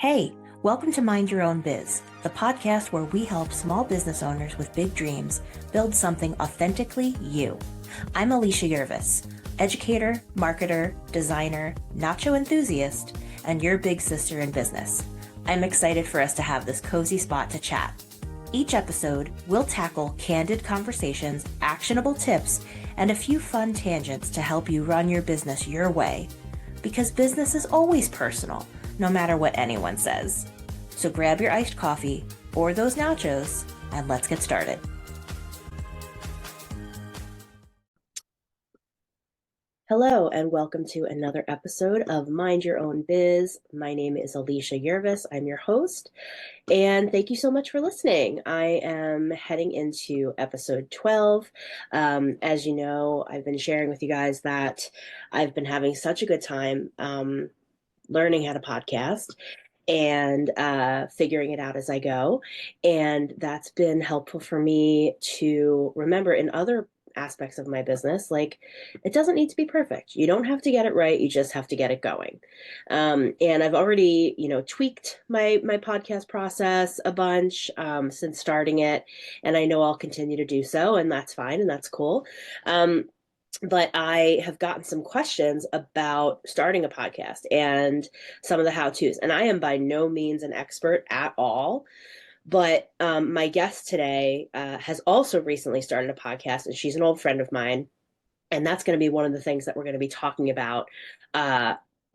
Hey, welcome to Mind Your Own Biz, the podcast where we help small business owners with big dreams build something authentically you. I'm Alicia Yervis, educator, marketer, designer, nacho enthusiast, and your big sister in business. I'm excited for us to have this cozy spot to chat. Each episode, we'll tackle candid conversations, actionable tips, and a few fun tangents to help you run your business your way. Because business is always personal, no matter what anyone says. So grab your iced coffee or those nachos and let's get started. Hello and welcome to another episode of Mind Your Own Biz. My name is Alicia Yervis. I'm your host, and thank you so much for listening. I am heading into episode 12. As you know, I've been sharing with you guys that I've been having such a good time learning how to podcast and figuring it out as I go. And that's been helpful for me to remember in other aspects of my business, like it doesn't need to be perfect. You don't have to get it right. You just have to get it going. And I've already, tweaked my podcast process a bunch since starting it. And I know I'll continue to do so, and that's fine. And that's cool. But I have gotten some questions about starting a podcast and some of the how-tos. And I am by no means an expert at all. But my guest today has also recently started a podcast, and she's an old friend of mine. And that's going to be one of the things that we're going to be talking about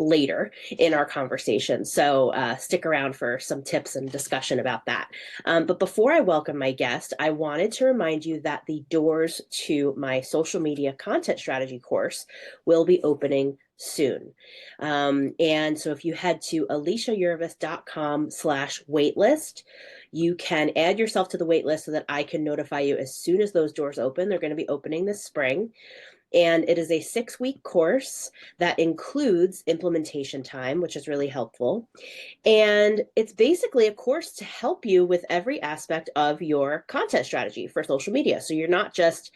later in our conversation. So stick around for some tips and discussion about that. But before I welcome my guest, I wanted to remind you that the doors to my social media content strategy course will be opening soon. And so if you head to aliciayervis.com/waitlist, you can add yourself to the waitlist so that I can notify you as soon as those doors open. They're going to be opening this spring. And it is a 6-week course that includes implementation time, which is really helpful. And it's basically a course to help you with every aspect of your content strategy for social media. So you're not just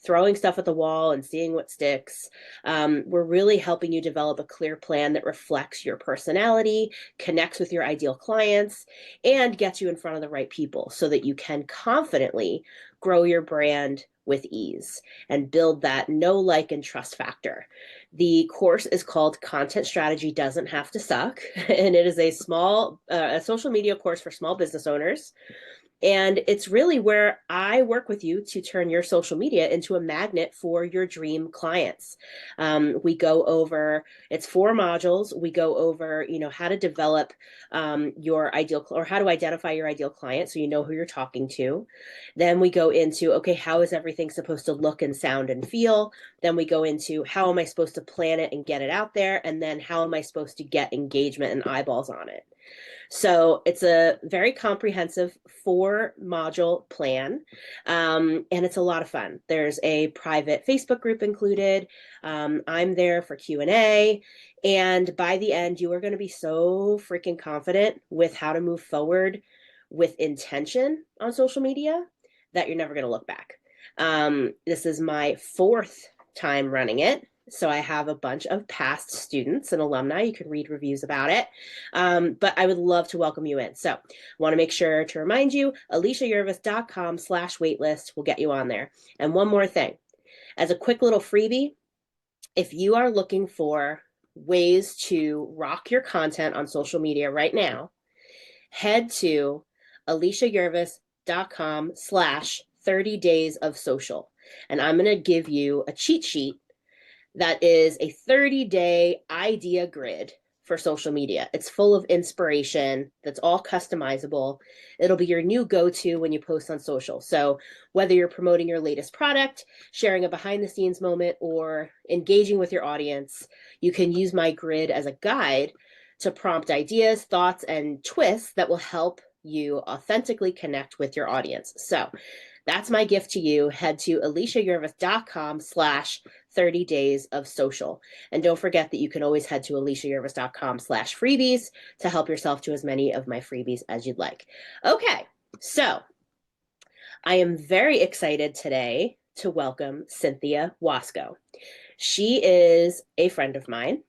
throwing stuff at the wall and seeing what sticks. We're really helping you develop a clear plan that reflects your personality, connects with your ideal clients, and gets you in front of the right people so that you can confidently grow your brand with ease and build that know, like, and trust factor. The course is called Content Strategy Doesn't Have to Suck, and it is a social media course for small business owners. And it's really where I work with you to turn your social media into a magnet for your dream clients. We go over, it's 4 modules. We go over, how to develop your ideal, or how to identify your ideal client so you know who you're talking to. Then we go into, okay, how is everything supposed to look and sound and feel? Then we go into how am I supposed to plan it and get it out there? And then how am I supposed to get engagement and eyeballs on it? So it's a very comprehensive 4-module plan, and it's a lot of fun. There's a private Facebook group included. I'm there for Q&A, and by the end, you are going to be so freaking confident with how to move forward with intention on social media that you're never going to look back. This is my 4th time running it. So I have a bunch of past students and alumni. You can read reviews about it. But I would love to welcome you in. So I want to make sure to remind you, aliciayervis.com/waitlist will get you on there. And one more thing, as a quick little freebie, if you are looking for ways to rock your content on social media right now, head to aliciayervis.com/30 days of social. And I'm going to give you a cheat sheet that is a 30-day idea grid for social media. It's full of inspiration that's all customizable. It'll be your new go-to when you post on social. So whether you're promoting your latest product, sharing a behind-the-scenes moment, or engaging with your audience, you can use my grid as a guide to prompt ideas, thoughts, and twists that will help you authentically connect with your audience. So that's my gift to you. Head to aliciayervis.com/30 days of social. And don't forget that you can always head to aliciayervis.com/freebies to help yourself to as many of my freebies as you'd like. Okay, so I am very excited today to welcome Cynthia Wasco. She is a friend of mine,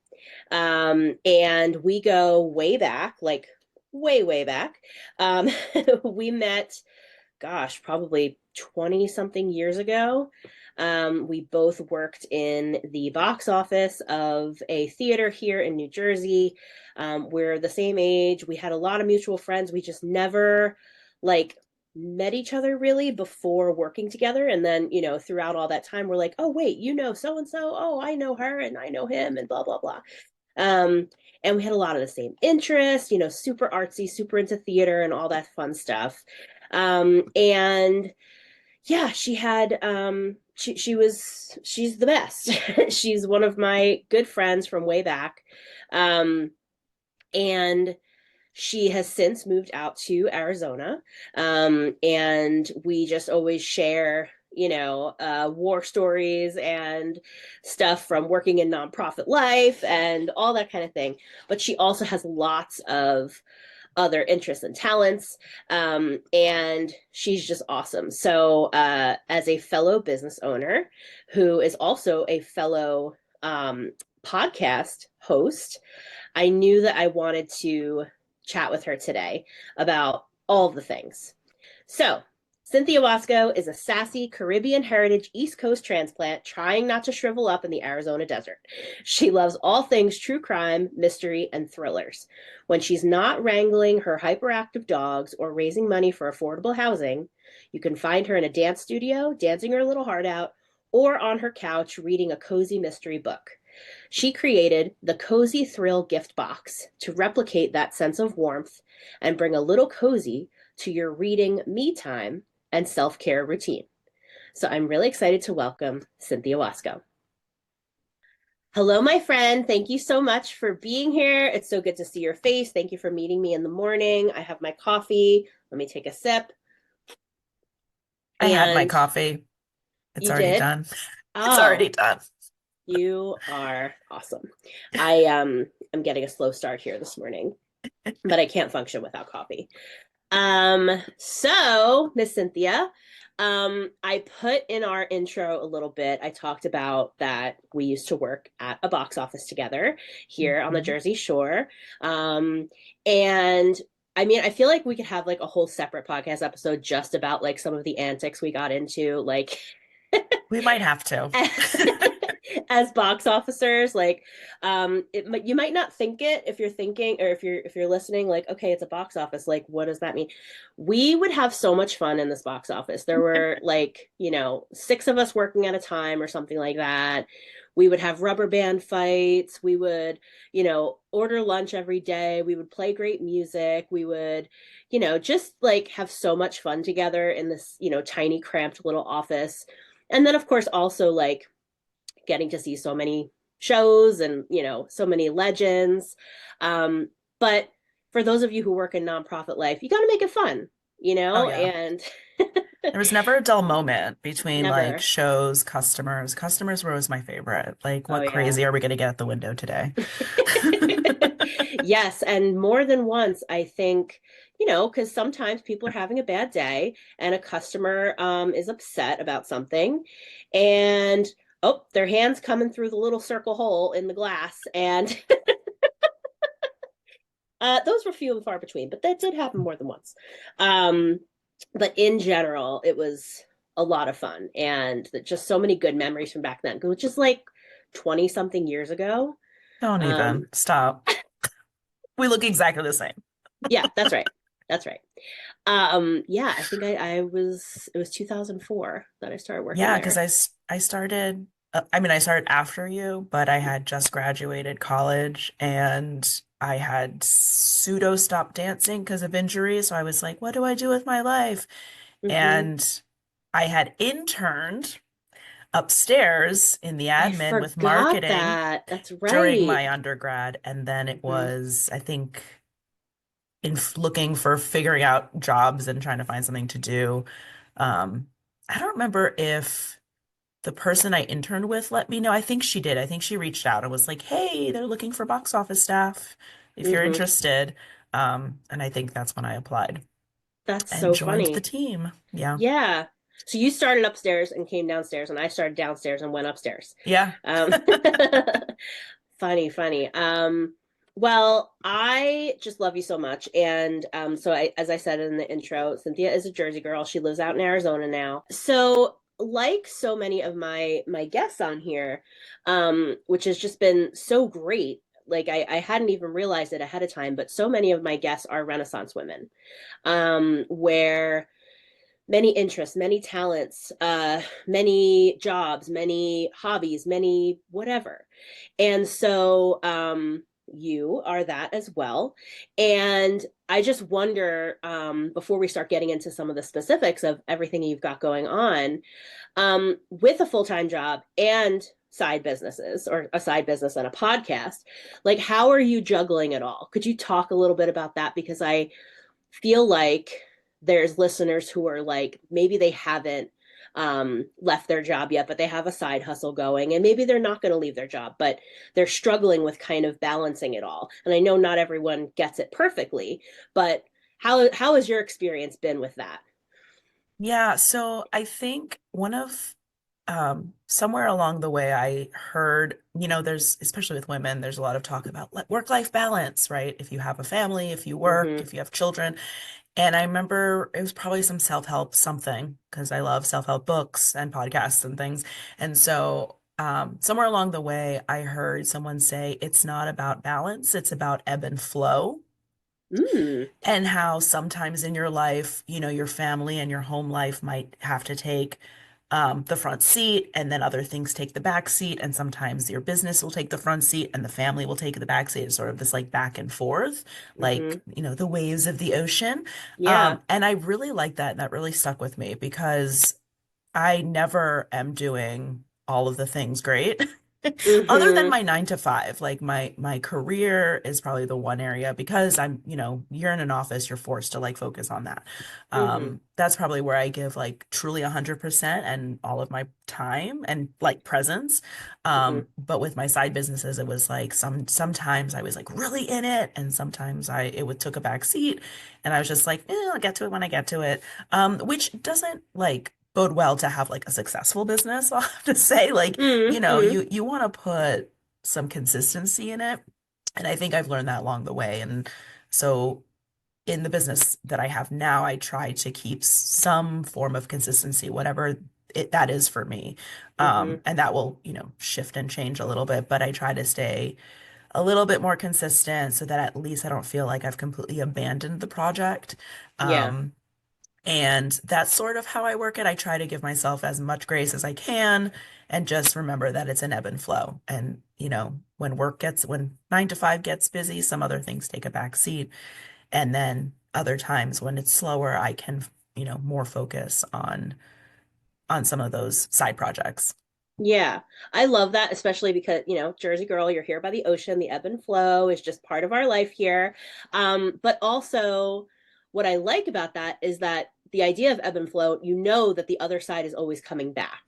and we go way back, like way, way back. Um, we met, gosh, probably 20 something years ago. We both worked in the box office of a theater here in New Jersey. We're the same age. We had a lot of mutual friends. We just never like met each other really before working together. And then, throughout all that time, we're like, oh, wait, so and so. Oh, I know her and I know him and blah, blah, blah. Um, and we had a lot of the same interests, super artsy, super into theater and all that fun stuff. And yeah, she's the best. She's one of my good friends from way back. Um, and she has since moved out to Arizona. And we just always share, war stories and stuff from working in nonprofit life and all that kind of thing. But she also has lots of other interests and talents. And she's just awesome. So, as a fellow business owner who is also a fellow podcast host, I knew that I wanted to chat with her today about all the things. So, Cynthia Wasco is a sassy Caribbean heritage East Coast transplant trying not to shrivel up in the Arizona desert. She loves all things true crime, mystery, and thrillers. When she's not wrangling her hyperactive dogs or raising money for affordable housing, you can find her in a dance studio, dancing her little heart out, or on her couch reading a cozy mystery book. She created the Cozy Thrill gift box to replicate that sense of warmth and bring a little cozy to your reading me time and self-care routine. So I'm really excited to welcome Cynthia Wasco. Hello, my friend. Thank you so much for being here. It's so good to see your face. Thank you for meeting me in the morning. I have my coffee. Let me take a sip. I had my And coffee. It's you already did? done. It's already Oh, done. you are awesome. I'm getting a slow start here this morning, but I can't function without coffee. So Miss Cynthia, I put in our intro a little bit. I talked about that we used to work at a box office together here on the Mhm. Jersey Shore. And I mean, I feel like we could have like a whole separate podcast episode just about like some of the antics we got into, like We might have to. as box officers. Like you might not think it if you're thinking, or if you're listening, like, okay, it's a box office, like what does that mean? We would have so much fun in this box office. There were like, six of us working at a time or something like that. We would have rubber band fights. We would, order lunch every day. We would play great music. We would, just like have so much fun together in this, tiny cramped little office. And then of course also like getting to see so many shows and so many legends. But for those of you who work in nonprofit life, you got to make it fun, Oh yeah. and There was never a dull moment between like never. shows, customers. Customers were always my favorite. Like, Oh what yeah. crazy are we going to get at the window today? Yes, and more than once, I think, because sometimes people are having a bad day and a customer is upset about something, and oh, their hands coming through the little circle hole in the glass, and those were few and far between, but that did happen more than once. Um, but in general, it was a lot of fun and just so many good memories from back then, which is like 20 something years ago. Don't Um, even. Stop. We look exactly the same. yeah, that's right. That's right. Yeah, I think it was 2004 that I started working Yeah, because there. I started, I mean, I started after you, but I had just graduated college and I had pseudo stopped dancing because of injury. So I was like, what do I do with my life? Hmm. And I had interned upstairs in the I admin with forgot marketing that. That's during right. my undergrad. And then it Hmm. was, I think, in looking for figuring out jobs and trying to find something to do. Um, I don't remember if the person I interned with let me know. I think she did. I think she reached out and was like, "Hey, they're looking for box office staff if you're Hmm. interested." And I think that's when I applied That's and so joined the funny. team. Yeah. Yeah. So you started upstairs and came downstairs, and I started downstairs and went upstairs. Yeah. Um, funny, funny. Well, I just love you so much. And as I said in the intro, Cynthia is a Jersey girl. She lives out in Arizona now. So, like so many of my guests on here, which has just been so great. Like I hadn't even realized it ahead of time, but so many of my guests are Renaissance women, where many interests, many talents, many jobs, many hobbies, many whatever. And so you are that as well. And I just wonder, before we start getting into some of the specifics of everything you've got going on, with a full time job and side businesses or a side business and a podcast, like how are you juggling it all? Could you talk a little bit about that? Because I feel like there's listeners who are like, maybe they haven't left their job yet, but they have a side hustle going, and maybe they're not going to leave their job, but they're struggling with kind of balancing it all. And I know not everyone gets it perfectly, but how has your experience been with that? Yeah, so I think one of somewhere along the way I heard, there's especially with women, there's a lot of talk about work-life balance, right? If you have a family, if you work, Mm-hmm. if you have children. And I remember it was probably some self-help something because I love self-help books and podcasts and things. And so somewhere along the way, I heard someone say it's not about balance, it's about ebb and flow. Mm. And how sometimes in your life, your family and your home life might have to take the front seat, and then other things take the back seat. And sometimes your business will take the front seat and the family will take the back seat. It's sort of this like back and forth, like, Mm-hmm. the waves of the ocean. Yeah. And I really like that. And that really stuck with me because I never am doing all of the things great. Other than Mm-hmm. my 9 to 5, like my career is probably the one area because you're in an office, you're forced to like focus on that. Mm-hmm. That's probably where I give like truly 100% and all of my time and like presence. Mm-hmm. But with my side businesses, it was like sometimes I was like really in it, and sometimes it would took a back seat, and I was just like, I'll get to it when I get to it. Which doesn't like bode well to have like a successful business, I'll have to say. Like, Mm-hmm. you want to put some consistency in it. And I think I've learned that along the way. And so in the business that I have now, I try to keep some form of consistency, whatever that is for me. Mm-hmm. And that will, shift and change a little bit, but I try to stay a little bit more consistent so that at least I don't feel like I've completely abandoned the project. Yeah. Um, and that's sort of how I work it. I try to give myself as much grace as I can and just remember that it's an ebb and flow. And, when 9 to 5 gets busy, some other things take a back seat. And then other times when it's slower, I can, more focus on some of those side projects. Yeah, I love that, especially because, Jersey girl, you're here by the ocean. The ebb and flow is just part of our life here. But also, what I like about that is that the idea of ebb and flow, you know that the other side is always coming back.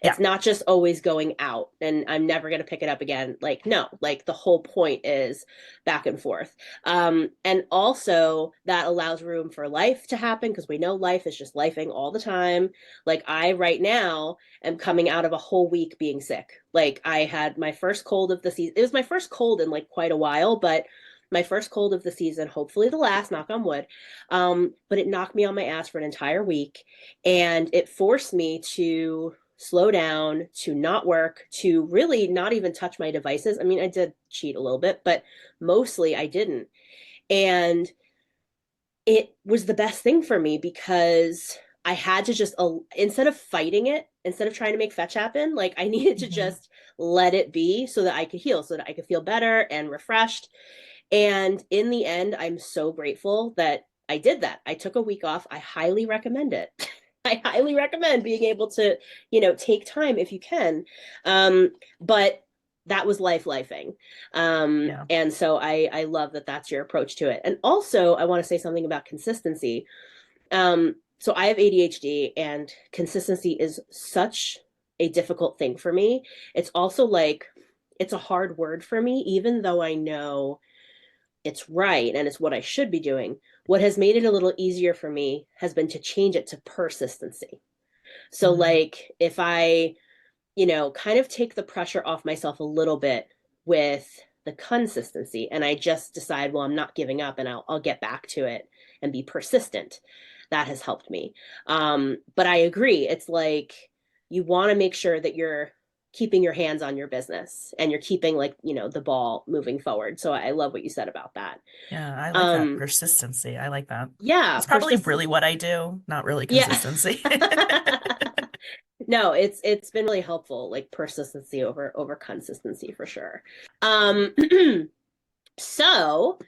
Yeah. It's not just always going out and I'm never going to pick it up again. Like, no, like the whole point is back and forth. And also, that allows room for life to happen because we know life is just lifing all the time. Like, I right now, am coming out of a whole week being sick. Like I had my first cold of the season. It was my first cold in like quite a while, but my first cold of the season, hopefully the last, knock on wood. But it knocked me on my ass for an entire week, and it forced me to slow down, to not work, to really not even touch my devices. I mean, I did cheat a little bit, but mostly I didn't. And it was the best thing for me because I had to just, instead of fighting it, instead of trying to make fetch happen, like I needed to Mhm. just let it be so that I could heal, so that I could feel better and refreshed. And in the end, I'm so grateful that I did that. I took a week off. I highly recommend it. I highly recommend being able to, take time if you can. But that was lifing. Yeah. And so I love that that's your approach to it. And also, I want to say something about consistency. So I have ADHD, and consistency is such a difficult thing for me. It's also like, it's a hard word for me, even though I know it's right and it's what I should be doing. What has made it a little easier for me has been to change it to persistency. So, Mhm. like, if I, kind of take the pressure off myself a little bit with the consistency. And I just decide, well, I'm not giving up, and I'll get back to it and be persistent. That has helped me. But I agree. It's like you want to make sure that you're keeping your hands on your business and you're keeping, like, the ball moving forward. So I love what you said about that. Yeah, I like that Um, persistency. I like that. yeah, It's probably persistent. really what I do, not really Yeah. consistency. No, it's been really helpful, like persistency over consistency for sure. So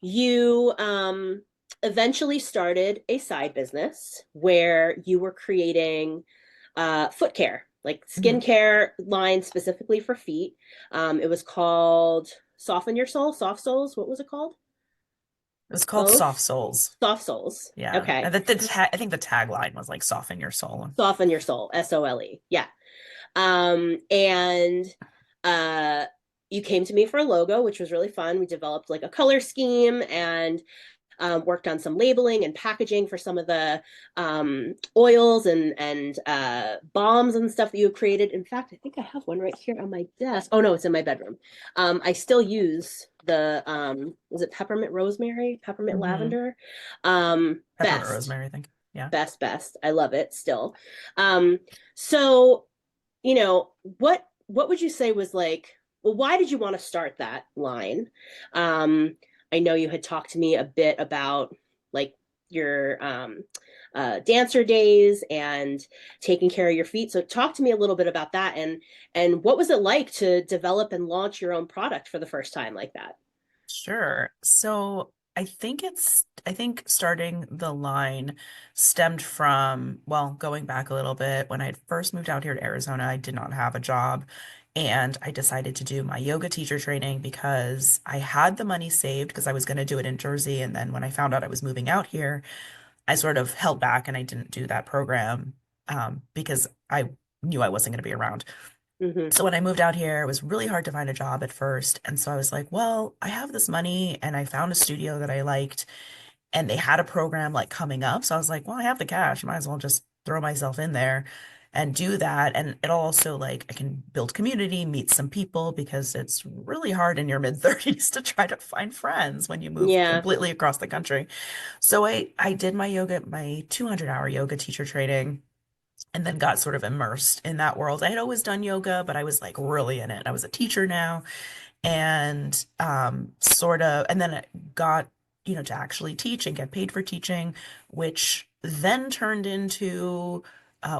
you eventually started a side business where you were creating foot care, like Mhm. skincare line specifically for feet. It was called Soften Your Soul, Soft Souls. What was it called? It was called Soft Both Souls. Soft Souls. Yeah. Okay. And I think the tagline was like soften your soul. Soften Your Soul, SOLE. Yeah. And uh, you came to me for a logo, which was really fun. We developed like a color scheme and worked on some labeling and packaging for some of the oils and balms and stuff that you created. In fact, I think I have one right here on my desk. Oh no, it's in my bedroom. I still use the is it peppermint rosemary, peppermint Hmm. lavender? Peppermint Best, rosemary, I think. Yeah. best. I love it still. Um, so what would you say was like, well, why did you want to start that line? um I know you had talked to me a bit about like your dancer days and taking care of your feet, so talk to me a little bit about that, and what was it like to develop and launch your own product for the first time like that? Sure. So I think starting the line stemmed from, well, going back a little bit, when I had first moved out here to Arizona, I did not have a job. And I decided to do my yoga teacher training because I had the money saved because I was going to do it in Jersey. And then when I found out I was moving out here, I sort of held back and I didn't do that program because I knew I wasn't going to be around. Mm-hmm. So when I moved out here, it was really hard to find a job at first. And so I was like, well, I have this money and I found a studio that I liked and they had a program like coming up. So I was like, well, I have the cash. Might as well just throw myself in there and do that. And it'll also like I can build community, meet some people because it's really hard in your mid 30s to try to find friends when you move Yeah. completely across the country. So I did my 200-hour yoga teacher training and then got sort of immersed in that world. I had always done yoga, but I was like really in it. I was a teacher now and sort of, and then it got, to actually teach and get paid for teaching, which then turned into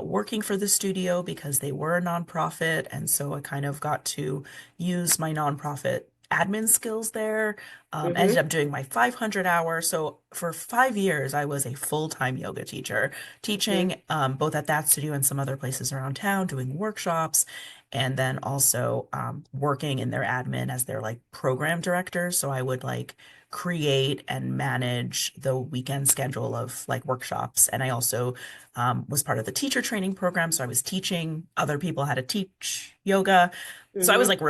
working for the studio because they were a nonprofit. And so I kind of got to use my nonprofit admin skills there. Ended Mm-hmm. up doing my 500 hour. So for 5 years, I was a full-time yoga teacher, Mm-hmm. teaching both at that studio and some other places around town, doing workshops and then also working in their admin as their like program director. So I would like create and manage the weekend schedule of like workshops. And I also was part of the teacher training program. So I was teaching other people how to teach yoga. So I was Mm-hmm. like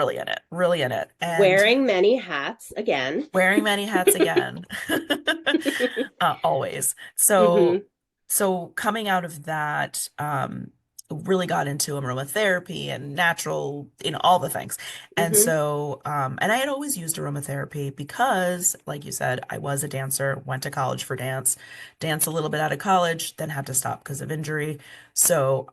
really in it. And Wearing many hats again. wearing many hats again. Always. Mm-hmm. So coming out of that, really got into aromatherapy and natural, all the things. And Mm-hmm. so, and I had always used aromatherapy because, like you said, I was a dancer, went to college for dance, danced a little bit out of college, then had to stop because of injury. So,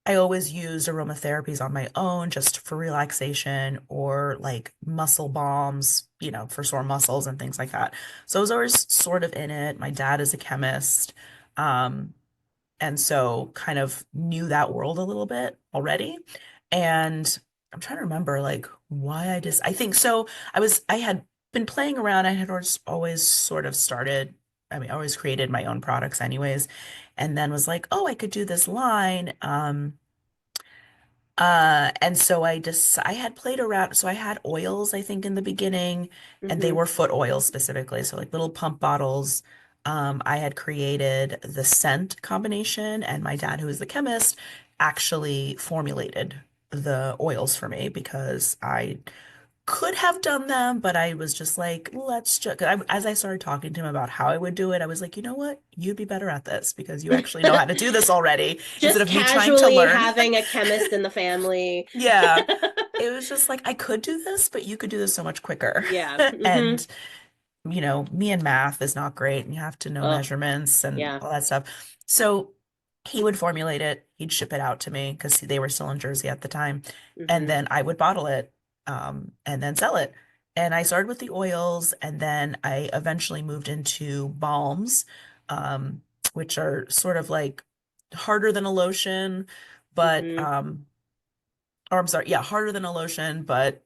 I always used aromatherapies on my own just for relaxation or like muscle balms, for sore muscles and things like that. So I was always sort of in it. My dad is a chemist. Um, and so kind of knew that world a little bit already. And I'm trying to remember like why I think so. I had been playing around. I had always sort of started, I mean, I always created my own products anyways, and then was like, oh, I could do this line. And so I had played around. So I had oils, I think, in the beginning, and they Mm-hmm. were foot oils specifically. So like little pump bottles. I had created the scent combination, and my dad, who is the chemist, actually formulated the oils for me because I could have done them, but I was just like, let's just, as I started talking to him about how I would do it, I was like, you know what? You'd be better at this because you actually know how to do this already instead Just of me trying to casually learn. having a chemist in the family. Yeah, it was just like I could do this, but you could do this so much quicker. Yeah. Hmm. And me and math is not great and you have to know Oh, measurements and yeah. all that stuff. So he would formulate it, he'd ship it out to me because they were still in Jersey at the time. And Hmm. then I would bottle it, and then sell it. And I started with the oils and then I eventually moved into balms, um, which are sort of like harder than a lotion, but Hmm. or I'm sorry, yeah, harder than a lotion, but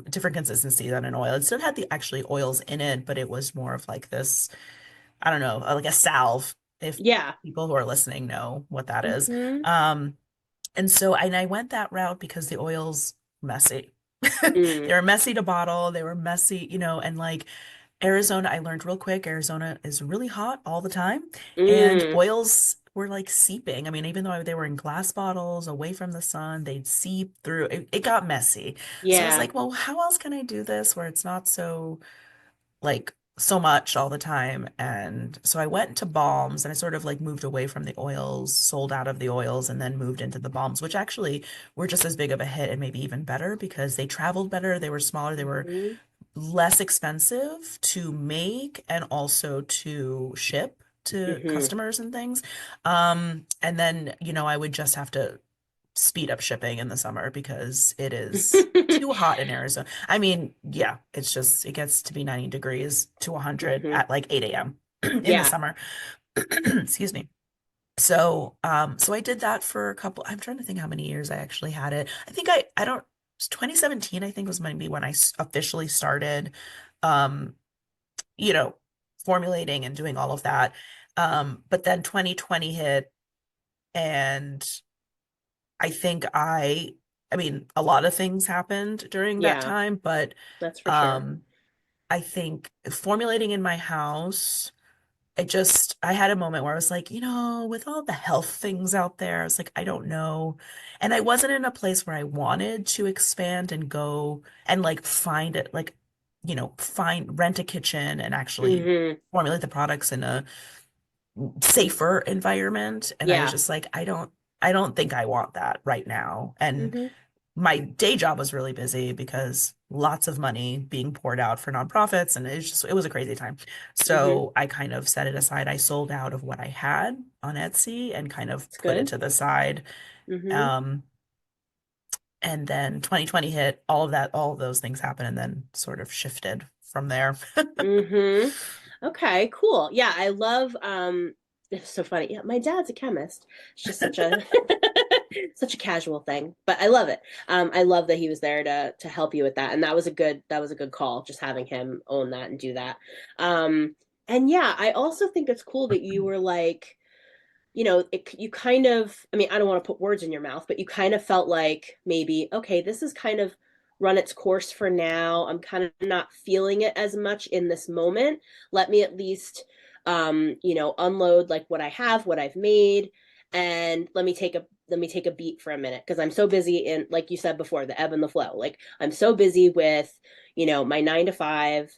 different consistency than an oil. It still had the actually oils in it, but it was more of like this, I don't know, like a salve, if Yeah. people who are listening know what that is. Hmm. Um, and I went that route because the oils messy. They Mm. were messy to bottle, they were messy, and like Arizona, I learned real quick, Arizona is really hot all the time, and Mm. oils were like seeping. I mean, even though they were in glass bottles away from the sun, they'd seep through. It got messy. So I was Yeah. like, well, how else can I do this where it's not so like so much all the time? And so I went to balms and I sort of like moved away from the oils, sold out of the oils, and then moved into the balms, which actually were just as big of a hit and maybe even better because they traveled better, they were smaller, they were Hmm. less expensive to make and also to ship to Hmm. customers and things. And then, I would just have to speed up shipping in the summer because it is too hot in Arizona. I mean, yeah, it gets to be 90 degrees to 100 Hmm. at like 8 a.m. in the Yeah. summer. Excuse me. So I did that for a couple, I'm trying to think how many years I actually had it. I think I don't, 2017, I think was maybe when I officially started, um, you know, formulating and doing all of that. But then 2020 hit and I think I mean, a lot of things happened during that Yeah. time, but, That's for sure. um, I think formulating in my house, I had a moment where I was like, with all the health things out there, I was like, I don't know. And I wasn't in a place where I wanted to expand and go and like find it, like, rent a kitchen and actually Hmm. formulate the products in a safer environment. And I was Yeah. just like, I don't think I want that right now. And Hmm. my day job was really busy because lots of money being poured out for nonprofits and it was a crazy time. Hmm. So I kind of set it aside. I sold out of what I had on Etsy and kind of It's put it good. to the side. Hmm. Um, and then 2020 hit, all of those things happened and then sort of shifted from there. Hmm. Okay, cool. Yeah, I love it's so funny. Yeah, my dad's a chemist. It's just such a such a casual thing, but I love it. I love that he was there to help you with that. And that was a good call, just having him own that and do that. Um and yeah, I also think it's cool that you were like, you kind of, I mean, I don't want to put words in your mouth, but you kind of felt like maybe, okay, this is kind of run its course for now. I'm kind of not feeling it as much in this moment. Let me at least, unload like what I have, what I've made, and let me take a beat for a minute because I'm so busy in, like you said before, the ebb and the flow. Like I'm so busy with, my 9 to 5.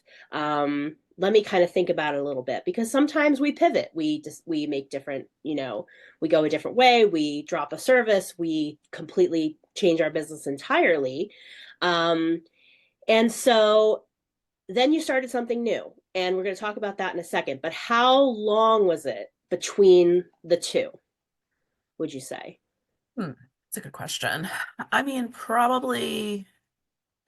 Let me kind of think about it a little bit because sometimes we pivot. We make different, we go a different way, we drop a service, we completely change our business entirely. Um, and so then you started something new. And we're going to talk about that in a second. But how long was it between the two, would you say? Hmm, that's a good question. I mean, probably,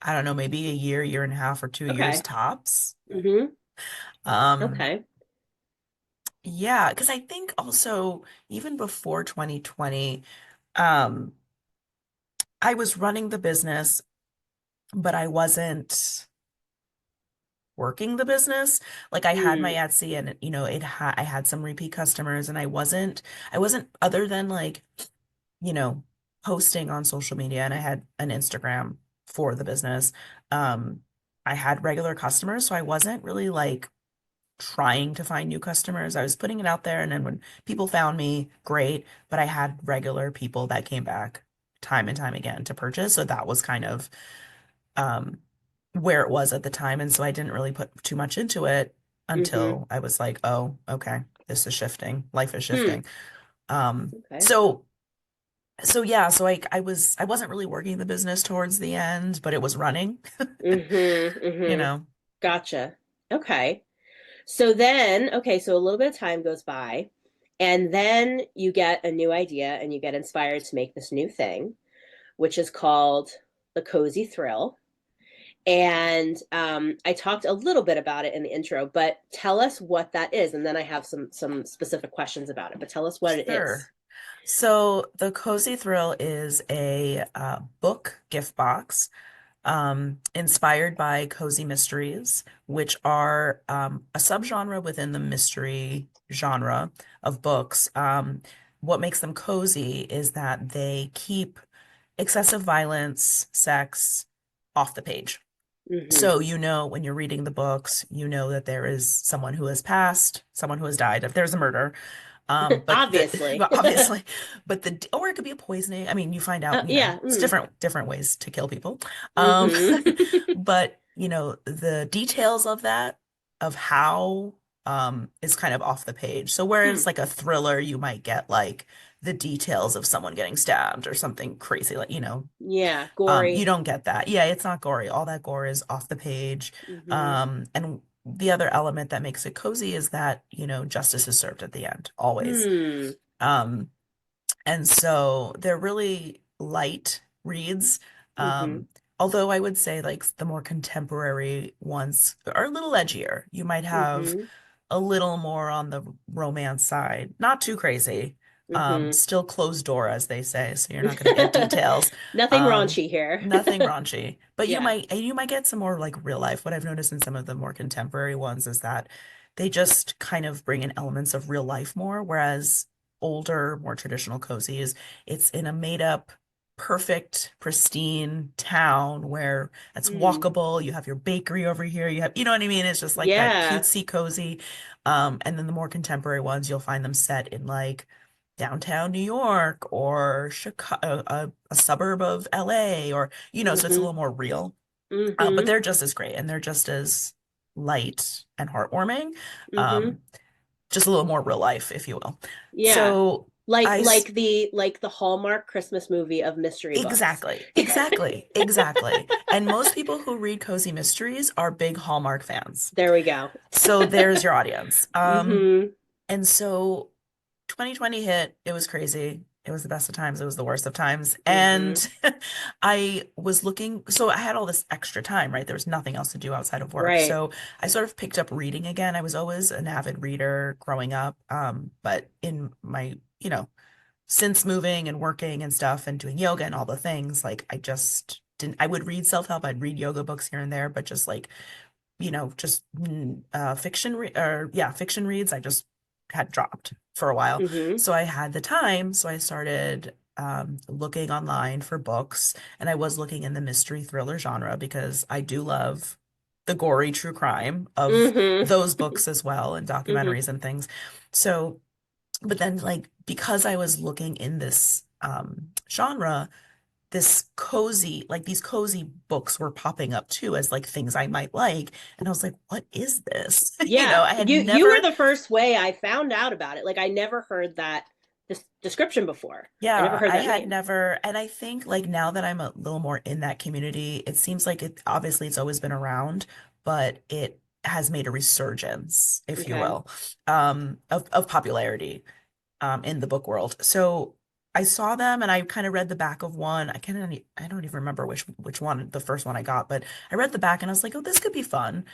I don't know, maybe a year and a half or 2 years Okay. tops. Mm-hmm. Um, Okay. Yeah, because I think also even before 2020, um, I was running the business, but I wasn't working the business. Like I had my Mm, Etsy and I had some repeat customers and I wasn't other than like, you know, posting on social media and I had an Instagram for the business. Um, I had regular customers, so I wasn't really like trying to find new customers. I was putting it out there, and then when people found me, great. But I had regular people that came back time and time again to purchase. So that was kind of um, where it was at the time. And so I didn't really put too much into it mm-hmm. until I was like, oh, okay, this is shifting. Life is Hmm. shifting. Okay. So So yeah, so I wasn't really working the business towards the end, but it was running, Mm-hmm. you Mm-hmm. know. Gotcha. Okay. So then, okay, so a little bit of time goes by, and then you get a new idea and you get inspired to make this new thing, which is called the Cozy Thrill. And I talked a little bit about it in the intro, but tell us what that is, and then I have some specific questions about it. But tell us what it is. Sure. So the Cozy Thrill is a book gift box inspired by cozy mysteries, which are a subgenre within the mystery genre of books. What makes them cozy is that they keep excessive violence, sex off the page. Mm-hmm. So you know when you're reading the books, you know that there is someone who has passed, someone who has died, if there's a murder. But Obviously. obviously, but the or it could be a poisoning. I mean, you find out, Yeah. it's Mm. different ways to kill people. Um, Mm-hmm. but the details of that, of how is kind of off the page. So Hmm. whereas like a thriller, you might get like the details of someone getting stabbed or something crazy, like, Yeah. you Gory. don't get that. Yeah, it's not gory. All that gore is off the page. Mm-hmm. And the other element that makes it cozy is that, justice is served at the end, always. Hmm. Um, and so they're really light reads. Mm-hmm. Although I would say like the more contemporary ones are a little edgier. You might have Mm-hmm. a little more on the romance side, not too crazy. Mm-hmm. Still closed door, as they say, so you're not going to get details. Nothing Um, raunchy here. Nothing raunchy, but you Yeah. might and you might get some more like real life. What I've noticed in some of the more contemporary ones is that they just kind of bring in elements of real life more, whereas older, more traditional cozies, it's in a made up, perfect, pristine town where it's Mm. walkable. You have your bakery over here. You have, you know what I mean? It's just like that Yeah. cutesy cozy. And then the more contemporary ones, you'll find them set in like downtown New York or Chicago, a suburb of LA, or, so it's a Mm-hmm. little more real. But Mm-hmm. they're just as great and they're just as light and heartwarming. Mm-hmm. Um, just a little more real life, if you will. Yeah. So Like I s- like the Hallmark Christmas movie of mystery books. exactly. And most people who read cozy mysteries are big Hallmark fans. There we go. So there's your audience. Mm-hmm. And so 2020 hit, it was crazy. It was the best of times, it was the worst of times. Mm-hmm. And I was looking, so I had all this extra time, right? There was nothing else to do outside of work. Right. So I sort of picked up reading again. I was always an avid reader growing up. But in my, since moving and working and stuff and doing yoga and all the things, like I just didn't, I would read self-help, I'd read yoga books here and there, but just like just fiction re or yeah, fiction reads I just had dropped for a while. Mm-hmm. So I had the time, so I started looking online for books, and I was looking in the mystery thriller genre because I do love the gory true crime of Mm-hmm. those books as well and Mm-hmm. documentaries and things. So, but then like because I was looking in this genre, these cozy books were popping up too as like things I might like. And I was like, what is this? Yeah. I had You were never, the first way I found out about it. Like I never heard that this description before. I never yeah, heard I that had name. never, and I think like now that I'm a little more in that community, it seems like obviously it's always been around, but it has made a resurgence, if you Okay. will, of popularity. In the book world. So I saw them and I kind of read the back of one. I don't even remember which one, the first one I got, but I read the back and I was like, oh, this could be fun.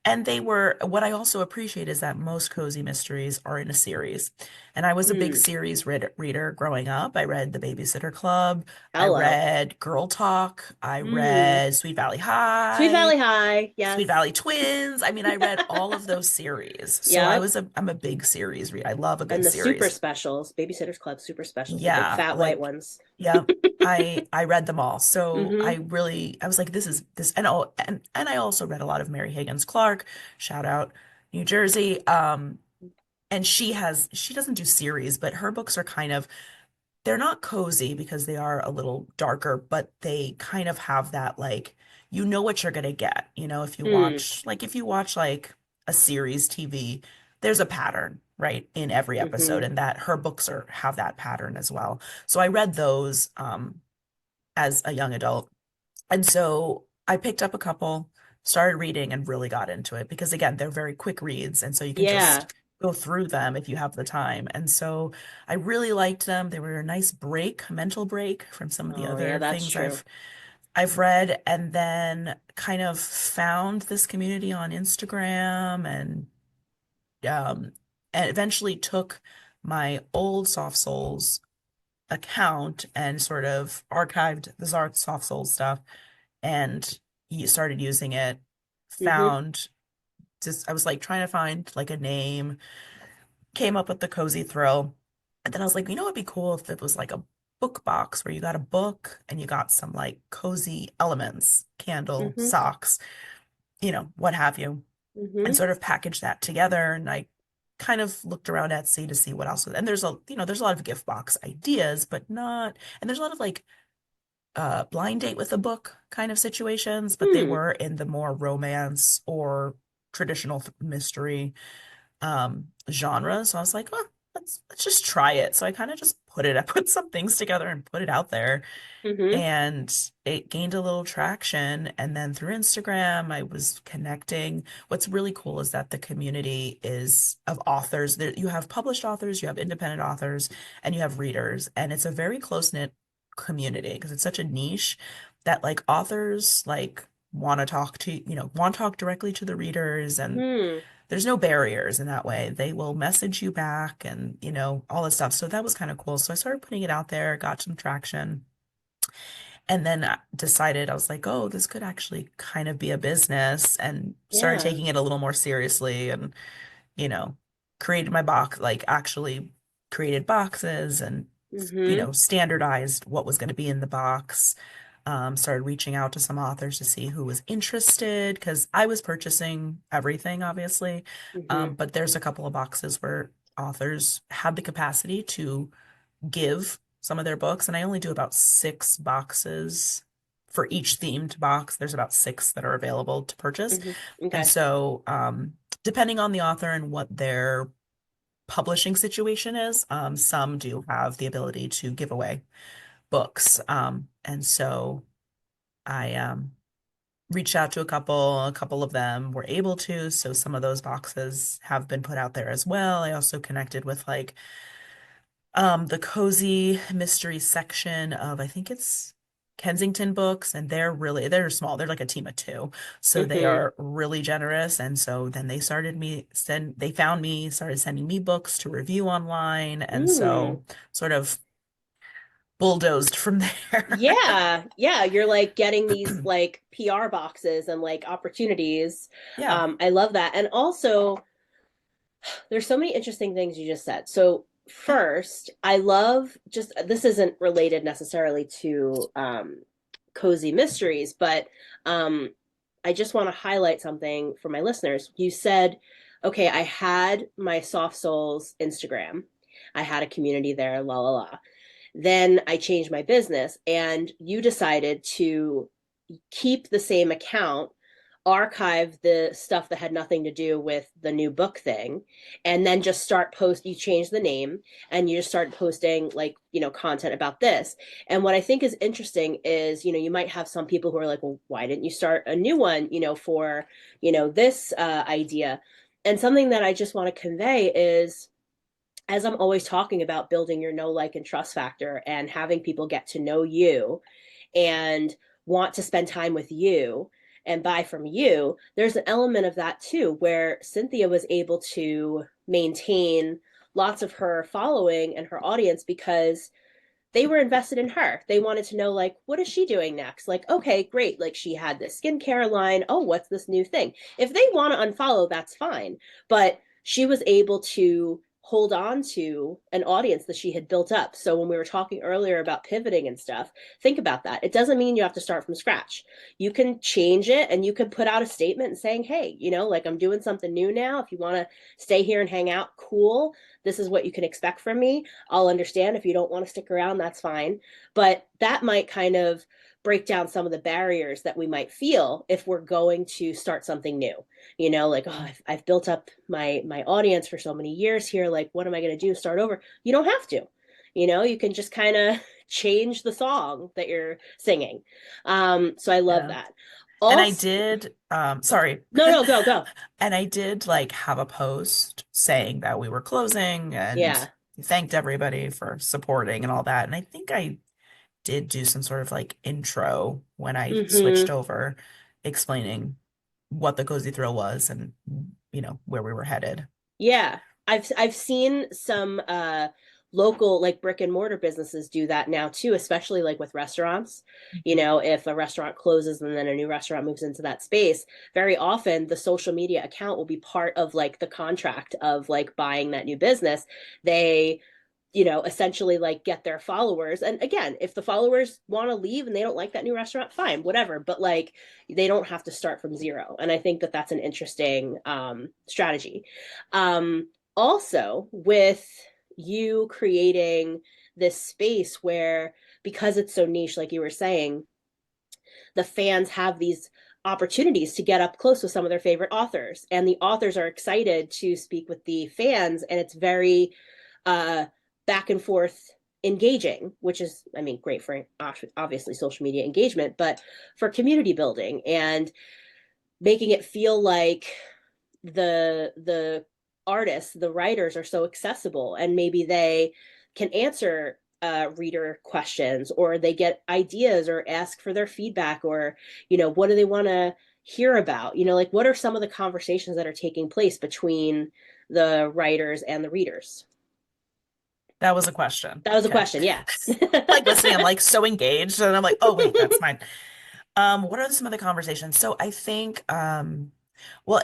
And what I also appreciate is that most cozy mysteries are in a series. And I was a big Mm. series reader growing up. I read The Babysitter Club. I Hello. read Girl Talk. I Mm. read Sweet Valley Sweet High, Valley High. Sweet Yes. Valley Twins. I mean, I read all of those series. So Yep. I'm a big series read. I love a good And the super series. specials, Babysitters Club super specials, the big Yeah, fat white like ones. yeah, I read them all. So Mm-hmm. I was like, this is this and I also read a lot of Mary Higgins Clark, shout out New Jersey. And she doesn't do series, but her books are kind of, they're not cozy because they are a little darker, but they kind of have that like you know what you're gonna get. If you Mm. watch like a series TV, there's a pattern, right, in every episode, Mm-hmm. and that her books are have that pattern as well. So I read those as a young adult. And so I picked up a couple, started reading, and really got into it because, again, they're very quick reads. And so you can Yeah. just go through them if you have the time. And so I really liked them. They were a nice break, a mental break from some of the Oh, yeah, other that's things true. I've read, and then kind of found this community on Instagram um and eventually took my old Soft Souls account and sort of archived the Soft Souls stuff and started using it. Mm-hmm. Found just I was like trying to find like a name, came up with the Cozy Thrill, and then I was like, you know, it'd be cool if it was like a book box where you got a book and you got some like cozy elements, candle, Mm-hmm. socks, what have you, and Mm-hmm. sort of package that together. And I kind of looked around Etsy to see what else was, and there's a lot of gift box ideas, but not, and there's a lot of like blind date with a book kind of situations, but they Hmm. were in the more romance or traditional mystery genre. So I was like, oh, let's just try it. So I kind of just I put some things together and put it out there, Mm-hmm. and it gained a little traction. And then through Instagram, I was connecting. What's really cool is that the community is of authors. There, you have published authors, you have independent authors, and you have readers. And it's a very close-knit community because it's such a niche that like authors like want to talk directly to the readers, and Hmm. there's no barriers in that way. They will message you back and, all this stuff. So that was kind of cool. So I started putting it out there, got some traction. And then I decided I was like, oh, this could actually kind of be a business, and started Yeah. taking it a little more seriously and, you know, created my box, like actually created boxes and, Mm-hmm. standardized what was going to be in the box. Started reaching out to some authors to see who was interested because I was purchasing everything, obviously. Mm-hmm. But there's a couple of boxes where authors have the capacity to give some of their books, and I only do about 6 boxes for each themed box. There's about 6 that are available to purchase. Mm-hmm. And Okay. so, depending on the author and what their publishing situation is, some do have the ability to give away books. And so I reached out to a couple of them were able to, so some of those boxes have been put out there as well. I also connected with like the cozy mystery section of, I think it's Kensington Books, and they're small. They're like a team of 2. So they Mm-hmm. are really generous. And so then they found me, started sending me books to review online. And Mm. so sort of bulldozed from there. Yeah, yeah, you're like getting these like PR boxes and like opportunities. Yeah. I love that. And also, there's so many interesting things you just said. So, first, I love just this isn't related necessarily to cozy mysteries, but um, I just want to highlight something for my listeners. You said, okay, I had my Soft Souls Instagram, I had a community there, la la la. Then I changed my business, and you decided to keep the same account, archive the stuff that had nothing to do with the new book thing, and then just start you change the name and you just start posting like, content about this. And what I think is interesting is, you might have some people who are like, well, why didn't you start a new one, for, this idea? And something that I just want to convey is, as I'm always talking about building your know, like, and trust factor and having people get to know you and want to spend time with you and buy from you, there's an element of that too, where Cynthia was able to maintain lots of her following and her audience because they were invested in her. They wanted to know, like, what is she doing next? Like, okay, great. Like, she had this skincare line. Oh, what's this new thing? If they want to unfollow, that's fine. But she was able to hold on to an audience that she had built up. So when we were talking earlier about pivoting and stuff, think about that. It doesn't mean you have to start from scratch. You can change it and you can put out a statement saying, hey, like, I'm doing something new now. If you want to stay here and hang out, cool. This is what you can expect from me. I'll understand if you don't want to stick around, that's fine. But that might kind of break down some of the barriers that we might feel if we're going to start something new. Like, oh, I've built up my audience for so many years here. Like, what am I going to do? Start over? You don't have to. You can just kind of change the song that you're singing. So I love Yeah. that. And I Also, did, sorry. no, no, go, go. And I did like have a post saying that we were closing and Yeah. thanked everybody for supporting and all that. And I think I did do some sort of like intro when I switched Hmm. over, explaining what the Cozy Thrill was and where we were headed. Yeah. I've seen some local like brick and mortar businesses do that now too, especially like with restaurants. If a restaurant closes and then a new restaurant moves into that space, very often the social media account will be part of like the contract of like buying that new business. They essentially like get their followers. And again, if the followers want to leave and they don't like that new restaurant, fine, whatever. But like they don't have to start from zero. And I think that that's an interesting strategy. Also, with you creating this space where, because it's so niche, like you were saying, the fans have these opportunities to get up close with some of their favorite authors. And the authors are excited to speak with the fans. And it's very, uh, back and forth engaging, which is, I mean, great for obviously social media engagement, but for community building and making it feel like the artists, the writers are so accessible, and maybe they can answer reader questions, or they get ideas or ask for their feedback, or what do they want to hear about, like what are some of the conversations that are taking place between the writers and the readers. That was a question. That was a Okay. question. Yeah. Like listening, I'm like so engaged and I'm like, oh wait, that's mine. What are some of the conversations? So I think, well,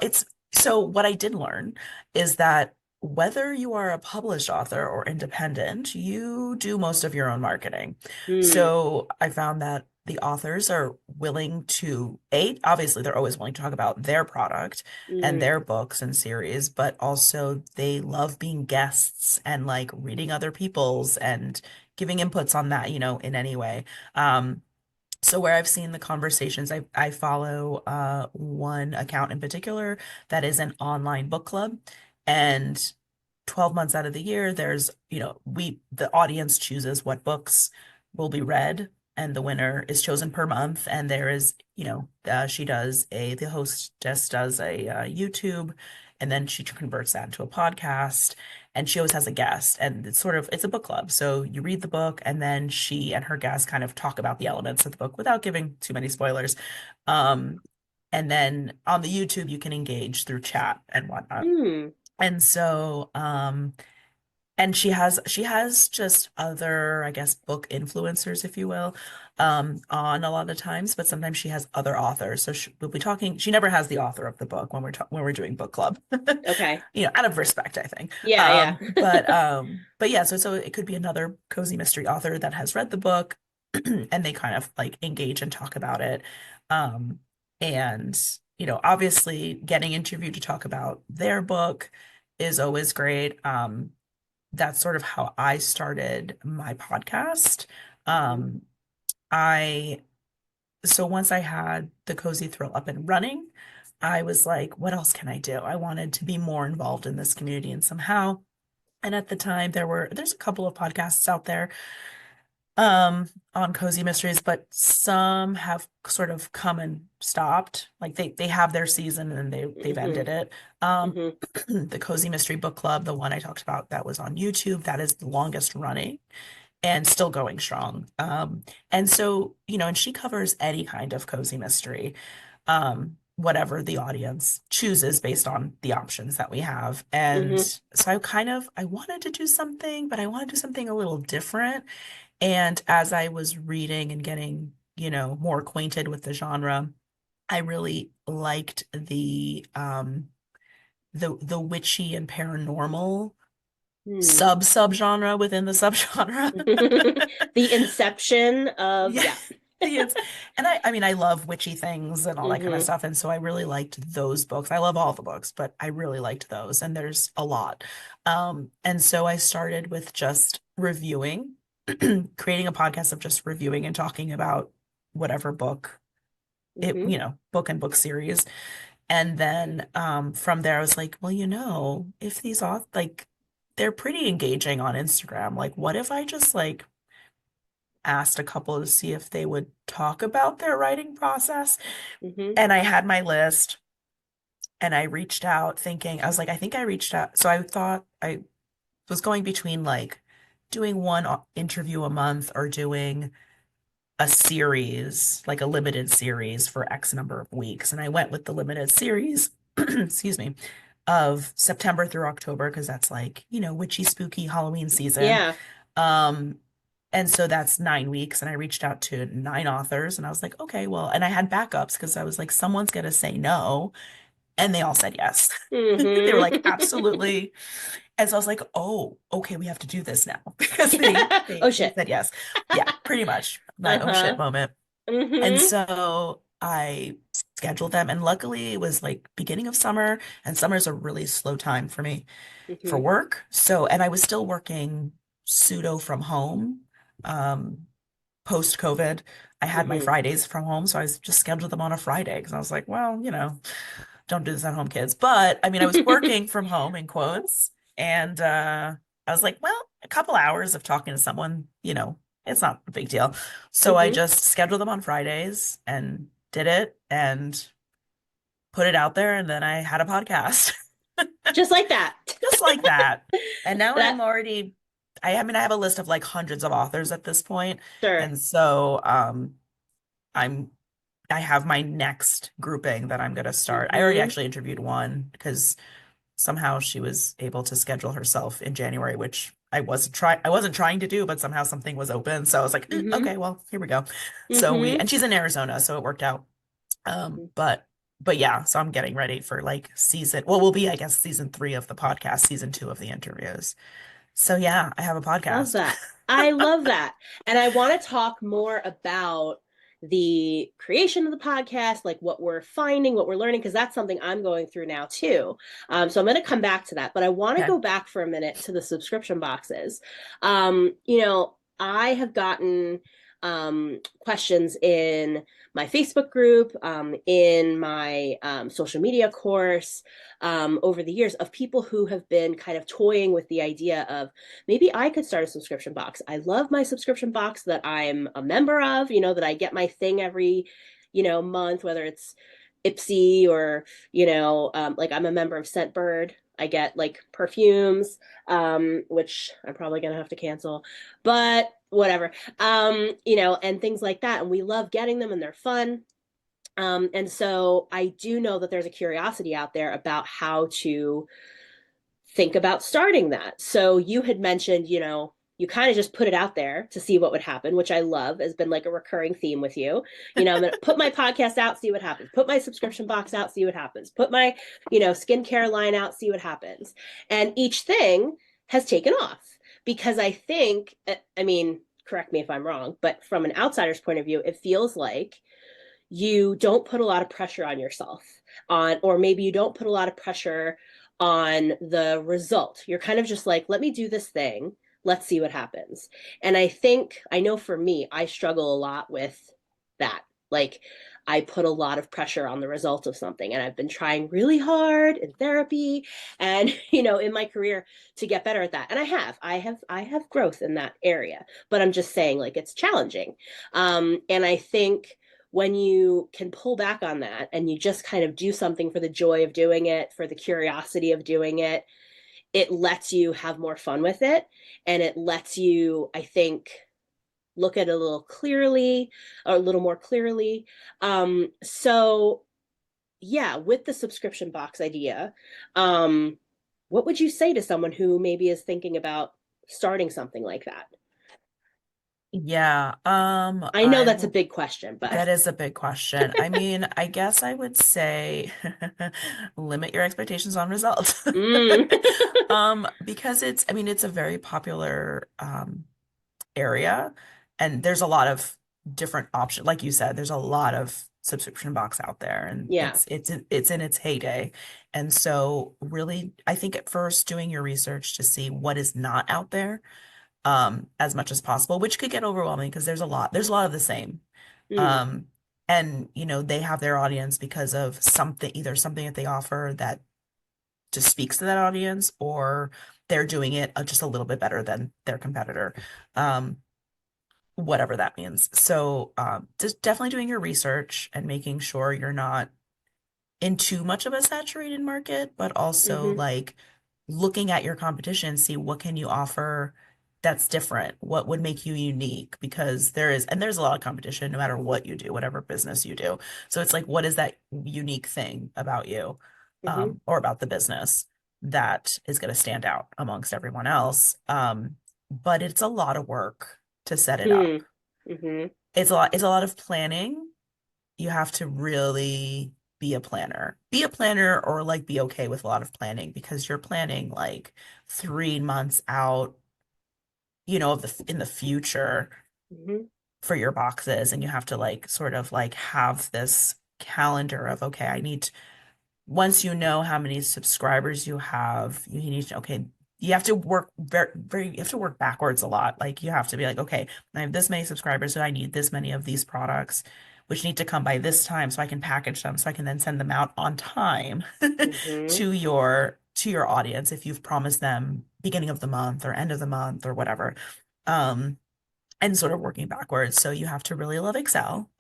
so what I did learn is that whether you are a published author or independent, you do most of your own marketing. Hmm. So I found that the authors are willing to, obviously they're always willing to talk about their product and Hmm. their books and series, but also they love being guests and like reading other people's and giving inputs on that, in any way. So where I've seen the conversations, I follow one account in particular that is an online book club, and 12 months out of the year, there's, the audience chooses what books will be read, and the winner is chosen per month. And there is, the hostess does a YouTube, and then she converts that into a podcast, and she always has a guest. And it's a book club. So you read the book, and then she and her guest kind of talk about the elements of the book without giving too many spoilers. Um, and then on the YouTube, you can engage through chat and whatnot. Hmm. And so, and she has just other, I guess, book influencers, if you will, on a lot of times, but sometimes she has other authors. So we'll be talking. She never has the author of the book when we're doing book club, Okay. out of respect, I think. Yeah, yeah. But yeah, so it could be another cozy mystery author that has read the book, and they kind of like engage and talk about it. Um, and obviously, getting interviewed to talk about their book is always great. That's sort of how I started my podcast. Mhm. Um, I so once I had the Cozy Thrill up and running, I was like, what else can I do? I wanted to be more involved in this community and somehow. And at the time there's a couple of podcasts out there on cozy mysteries, but some have sort of come and stopped. Like they have their season and they've Mhm. ended it. Um Mhm. the Cozy Mystery Book Club, the one I talked about that was on YouTube, that is the longest running and still going strong. And so, and she covers any kind of cozy mystery, whatever the audience chooses based on the options that we have. And Mhm. so I wanted to do something, but I want to do something a little different. And as I was reading and getting, more acquainted with the genre, I really liked the witchy and paranormal Hmm. subgenre within the subgenre. The inception of, Yeah. yeah. Yes. And I mean, I love witchy things and all that kind of Hmm. stuff. And so I really liked those books. I love all the books, but I really liked those. And there's a lot. And so I started with just reviewing, creating a podcast of just reviewing and talking about whatever book it, Hmm. book and book series. And then from there, I was like, well, if these authors, like, they're pretty engaging on Instagram. Like, what if I just like asked a couple to see if they would talk about their writing process? Hmm. And I had my list and I reached out thinking, I was like, I think I reached out. So I thought I was going between like doing one interview a month or doing a series, like a limited series for X number of weeks. And I went with the limited series, excuse me, of September through October, because that's like, witchy, spooky Halloween season. Yeah. Um, and so that's 9 weeks. And I reached out to 9 authors and I was like, okay, well, and I had backups because I was like, someone's going to say no. And they all said yes. They were like, Hmm. absolutely. And so I was like, oh, okay, we have to do this now because they Oh they they shit. said yes. Yeah, pretty much my oh shit Uh-huh. moment. And Hmm. so I scheduled them, and luckily it was like beginning of summer, and summer is a really slow time for me for Hmm. work. So, and I was still working pseudo from home, post COVID. I had my Hmm. Fridays from home, so I just scheduled them on a Friday because I was like, well, don't do this at home, kids. But I mean, I was working from home in quotes, and I was like, well, a couple hours of talking to someone, it's not a big deal. So I Hmm. just scheduled them on Fridays and did it and put it out there, and then I had a podcast Just like that. just like that. And now That I'm already, I mean, I have a list of like hundreds of authors at this point, sure. and so I'm I have my next grouping that I'm going to start. I already Hmm. actually interviewed one because somehow she was able to schedule herself in January, which I wasn't trying to do, but somehow something was open. So I was like, Hmm. okay, well, here we go. Hmm. And she's in Arizona, so it worked out. But yeah, so I'm getting ready for like well, will be, I guess, season 3 of the podcast, season 2 of the interviews. So yeah, I have a Love podcast. that. I love that. And I want to talk more about the creation of the podcast, like what we're finding, what we're learning, because that's something I'm going through now too. So I'm going to come back to that, but I want to Okay. go back for a minute to the subscription boxes. I have gotten questions in my Facebook group, in my social media course, over the years of people who have been kind of toying with the idea of maybe I could start a subscription box. I love my subscription box that I'm a member of, that I get my thing every, month, whether it's Ipsy or, like I'm a member of Scentbird. I get like perfumes, which I'm probably going to have to cancel, but whatever, and things like that. And we love getting them and they're fun. And so I do know that there's a curiosity out there about how to think about starting that. So you had mentioned, you kind of just put it out there to see what would happen, which I love, has been like a recurring theme with you. I'm going to put my podcast out, see what happens. Put my subscription box out, see what happens. Put my, skincare line out, see what happens. And each thing has taken off because I think, I mean, correct me if I'm wrong, but from an outsider's point of view, it feels like you don't put a lot of pressure on yourself or maybe you don't put a lot of pressure on the result. You're kind of just like, let me do this thing, let's see what happens. And I know for me, I struggle a lot with that. Like, I put a lot of pressure on the result of something, and I've been trying really hard in therapy and in my career to get better at that. And I have growth in that area, but I'm just saying, like, it's challenging. And I think when you can pull back on that and you just kind of do something for the joy of doing it, for the curiosity of doing it, it lets you have more fun with it. And it lets you, I think, look at it a little clearly or a little more clearly. So, yeah, with the subscription box idea, what would you say to someone who maybe is thinking about starting something like that? Yeah, I know that's a big question, but that is a big question. I mean, I guess I would say limit your expectations on results. mm. Because I mean, it's a very popular area and there's a lot of different options. Like you said, there's a lot of subscription box out there and Yeah. it's in its heyday. And so really, I think at first doing your research to see what is not out there as much as possible, which could get overwhelming because there's a lot of the same. Mm. And they have their audience because of something, either something that they offer that just speaks to that audience, or they're doing it just a little bit better than their competitor. Um, whatever that means. So, just definitely doing your research and making sure you're not in too much of a saturated market, but also Mm-hmm. like looking at your competition, see what can you offer that's different, what would make you unique, because there's a lot of competition no matter what you do, whatever business you do. So it's like, what is that unique thing about you, Mm-hmm. or about the business that is going to stand out amongst everyone else? But it's a lot of work to set it up. Hmm. Mm-hmm. It's a lot of planning. You have to really be a planner. Be a planner, or like be okay with a lot of planning, because you're planning like 3 months out, in the future Mm-hmm. for your boxes, and you have to like sort of like have this calendar of, okay, once you know how many subscribers you need to, okay, you have to work you have to work backwards a lot. Like you have to be like, okay, I have this many subscribers, so I need this many of these products, which need to come by this time so I can package them so I can then send them out on time Mm-hmm. to your audience if you've promised them beginning of the month or end of the month or whatever. Um, and sort of working backwards. So you have to really love Excel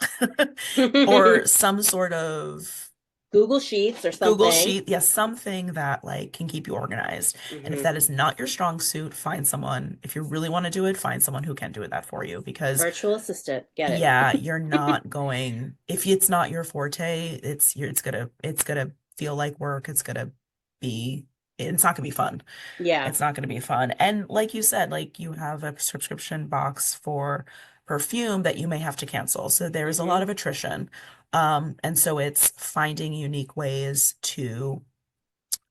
or some sort of Google Sheets or Google something. Sheet, yes, something that like can keep you organized. And if Mm-hmm. that is not your strong suit, find someone. If you really want to do it, find someone who can do that for you. Because Virtual assistant. Get yeah, you're not going, if it's not your forte, it's gonna feel like work. It's not gonna be fun. it. Yeah. It's not gonna be fun. And like you said, like you have a subscription box for perfume that you may have to cancel. So there is a lot Mm-hmm. of attrition. And so it's finding unique ways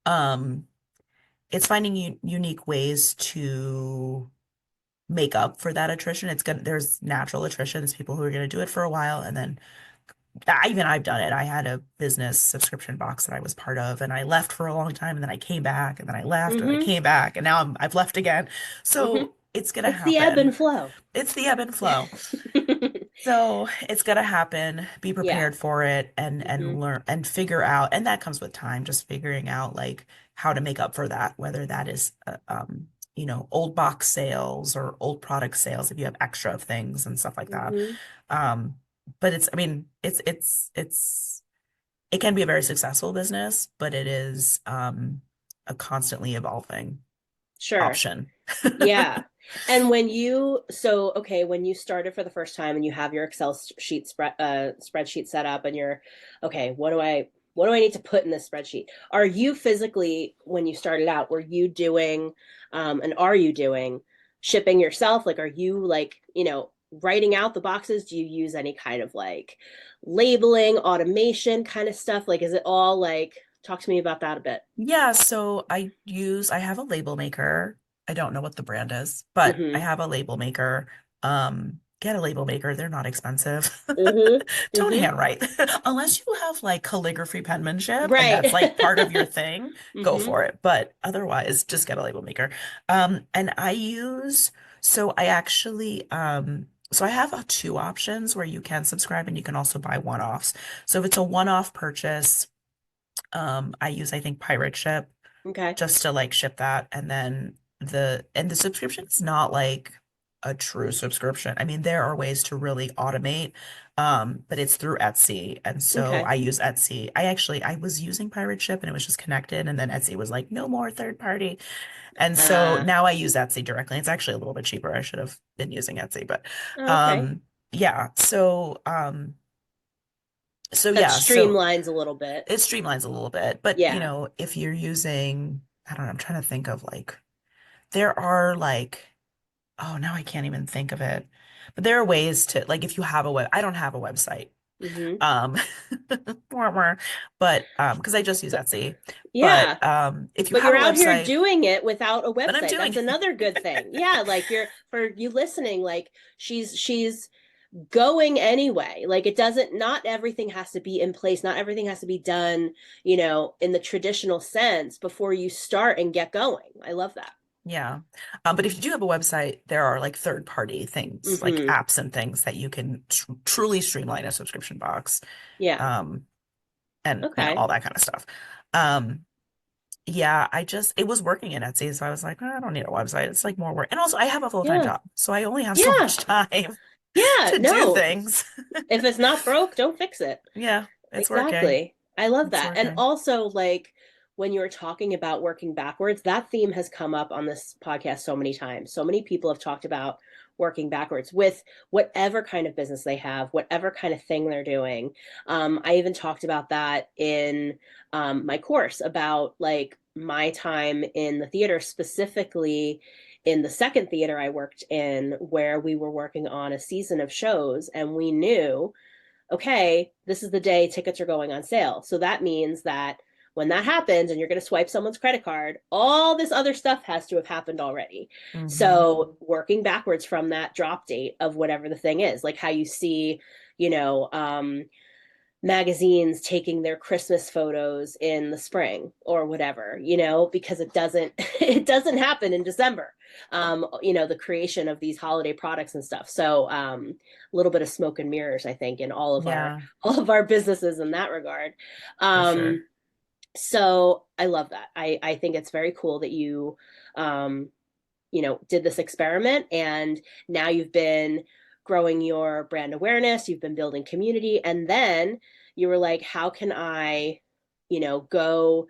um, to make up for that attrition. There's natural attrition. There's people who are gonna do it for a while, and then I've done it. I had a business subscription box that I was part of, and I left for a long time, and then I came back, and then I left, and I Mm-hmm. came back, and now I've left again. Mm-hmm. So it's gonna It's the ebb happen. and flow. It's the ebb and flow. So it's gonna happen. Be Yeah. prepared for it, and Mm-hmm. learn and figure out, and that comes with time, just figuring out like how to make up for that, whether that is old box sales or old product sales if you have extra of things and stuff like that. Mm-hmm. Um, but I mean, it can be a very successful business, but it is a constantly evolving Sure. option. Yeah. And when you started for the first time and you have your spreadsheet set up and you're, okay, what do I need to put in this spreadsheet? Are you physically, when you started out, were you doing, and are you doing shipping yourself? Like, are you like, writing out the boxes? Do you use any kind of like labeling, automation kind of stuff? Like, is it all like, talk to me about that a bit. Yeah, so I have a label maker. I don't know what the brand is, but I Mm-hmm. have a label maker. Get a label maker. They're not expensive. Mm-hmm. Don't Mm-hmm. handwrite. Unless you have like calligraphy penmanship and Right. that's like part of your thing, go Mm-hmm. for it. But otherwise, just get a label maker. And so I actually, so I have two options where you can subscribe and you can also buy one-offs. So if it's a one-off purchase, I use, I think, Pirate Ship Okay. just to like ship that. And then the subscription is not like a true subscription. I mean, there are ways to really automate, but it's through Etsy. And so Okay. I use Etsy. I was using Pirate Ship and it was just connected. And then Etsy was like, no more third party. And so Uh, now I use Etsy directly. It's actually a little bit cheaper. I should have been using Etsy, but okay. um, yeah. So That yeah, so streamlines a little bit. it streamlines a little bit. But Yeah. if you're using, I don't know, I'm trying to think of like, there are like, oh, now I can't even think of it. But there are ways to, like, if you have I don't have a website. Hmm. Um, but because I just use But Etsy. But yeah. if you But have you're a out here website, doing it without a then I'm website. That's doing. another good thing. Yeah, like you're for you listening, like she's going anyway. Like it doesn't not everything has to be in place. Not everything has to be done, in the traditional sense before you start and get going. I love that. Yeah. But if you do have a website, there are like third party things, like Mm-hmm. apps and things that you can truly streamline a subscription box. Yeah. Um, and Okay. all that kind of stuff. Um, yeah, it was working in Etsy, so I was like, "Oh, I don't need a website. It's like more work." And also I have a full-time Yeah. job, so I only have so Yeah. much time Yeah. to do No. things. If it's not broke, don't fix it. Yeah, it's working. Exactly. I love It's that. And working. also, like, when you were talking about working backwards, that theme has come up on this podcast so many times. So many people have talked about working backwards with whatever kind of business they have, whatever kind of thing they're doing. I even talked about that in my course about like my time in the theater, specifically in the second theater I worked in, where we were working on a season of shows and we knew, okay, this is the day tickets are going on sale. So that means that when that happens and you're going to swipe someone's credit card, all this other stuff has to have happened already. Hmm. So working backwards from that drop date of whatever the thing is, like how you see, you know, magazines taking their Christmas photos in the spring or whatever, because it doesn't it doesn't happen in December. The creation of these holiday products and stuff. So a little bit of smoke and mirrors, I think, in all of our Yeah, all of our businesses in that regard. for sure. Um, so I love that. I think it's very cool that um, did this experiment and now you've been growing your brand awareness, you've been building community, and then you were like, how can I, go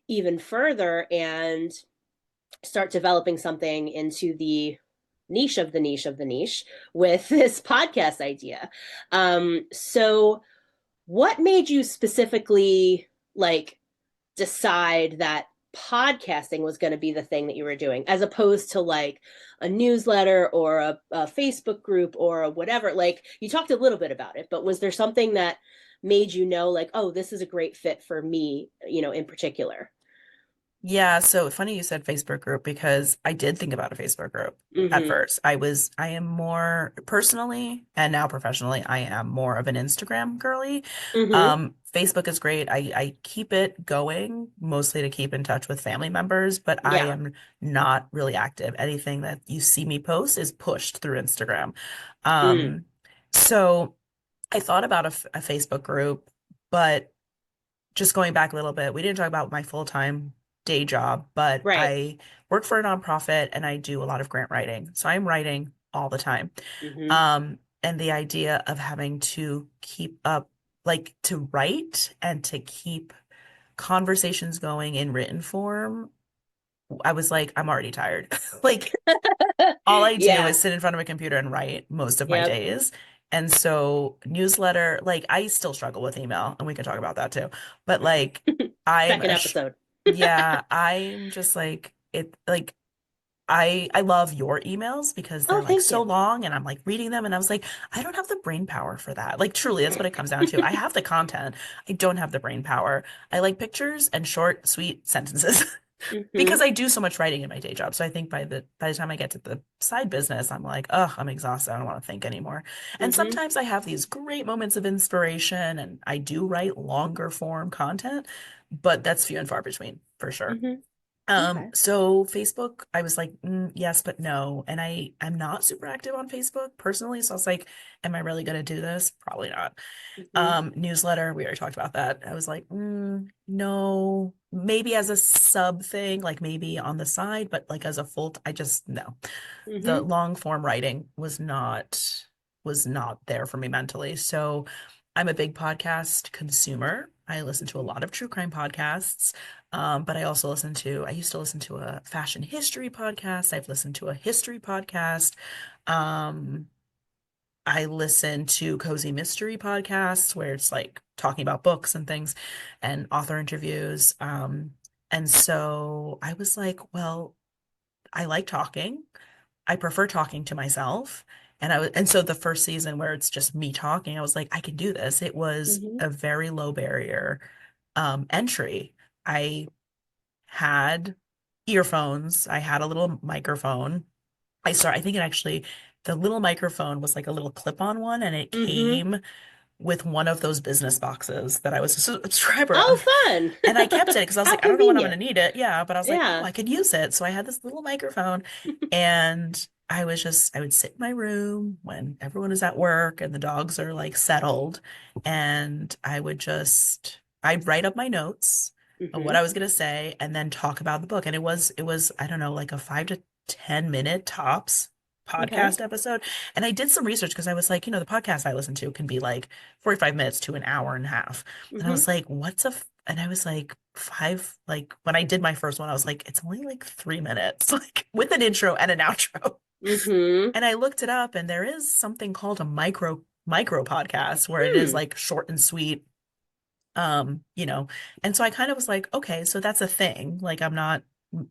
even further and start developing something into the niche of the niche of the niche with this podcast idea. So what made you specifically like decide that podcasting was going to be the thing that you were doing as opposed to like a newsletter or a Facebook group or a whatever? Like you talked a little bit about it, but was there something that made you know like, oh, this is a great fit for me, in particular? Yeah, so funny you said Facebook group because I did think about a Facebook group at Mm-hmm. first. I am more personally and now professionally, I am more of an Instagram girly. Mm-hmm. Facebook is great. I keep it going mostly to keep in touch with family members, but I Yeah. am not really active. Anything that you see me post is pushed through Instagram. Mm. Um, so I thought about a Facebook group, but just going back a little bit, we didn't talk about my full-time day job, but Right. I work for a nonprofit and I do a lot of grant writing. So I'm writing all the time. Mm-hmm. And the idea of having to keep up, like to write and to keep conversations going in written form, I was like, I'm already tired. Like all I do Yeah. is sit in front of a computer and write most of my Yep. days. And so newsletter, like I still struggle with email and we can talk about that too. But like I'm Second a sh episode. yeah, I'm just like it like I love your emails because Oh, they're like thank so you. long and I'm like reading them and I was like, I don't have the brain power for that. Like truly, that's what it comes down to. I have the content. I don't have the brain power. I like pictures and short, sweet sentences. Because Mm-hmm. I do so much writing in my day job. So I think by the time I get to the side business, I'm like, oh, I'm exhausted. I don't want to think anymore. And Mm-hmm. sometimes I have these great moments of inspiration and I do write longer form content, but that's few and far between for sure. Mm-hmm. Okay. So Facebook, I was like, yes, but no. And I'm not super active on Facebook personally. So I was like, am I really going to do this? Probably not. Mm-hmm. Newsletter, we already talked about that. I was like, no, maybe as a sub thing, like maybe on the side, but like as a full, I just no. The Mm-hmm. long form writing was not there for me mentally. So I'm a big podcast consumer. I listen to a lot of true crime podcasts, but I used to listen to a fashion history podcast. I've listened to a history podcast. Um, I listen to cozy mystery podcasts where it's like talking about books and things and author interviews. And so I was like, well, I like talking. I prefer talking to myself. And so the first season where it's just me talking, I was like, I can do this. It was Mm-hmm. a very low barrier entry. I had earphones. I had a little microphone. I think the little microphone was like a little clip-on one and it Mm-hmm. came with one of those business boxes that I was a subscriber Oh, of. fun. And I kept it because I was How like, I don't know when I'm going to convenient. need it. Yeah. But I was like, oh, Yeah. I could use it. So I had this little microphone and I would sit in my room when everyone is at work and the dogs are like settled. And I'd write up my notes of what Hmm. I was going to say and then talk about the book. And I don't know, like a 5 to 10 minute tops Okay. podcast episode. And I did some research because I was like, the podcast I listen to can be like 45 minutes to an hour and a half. And I Hmm. was like, and I was like, like when I did my first one, I was like, it's only like 3 minutes, like with an intro and an outro. Hmm. And I looked it up and there is something called a micro podcast where it is Hmm. like short and sweet. Um, you know, and so I kind of was like, okay, so that's a thing. Like I'm not,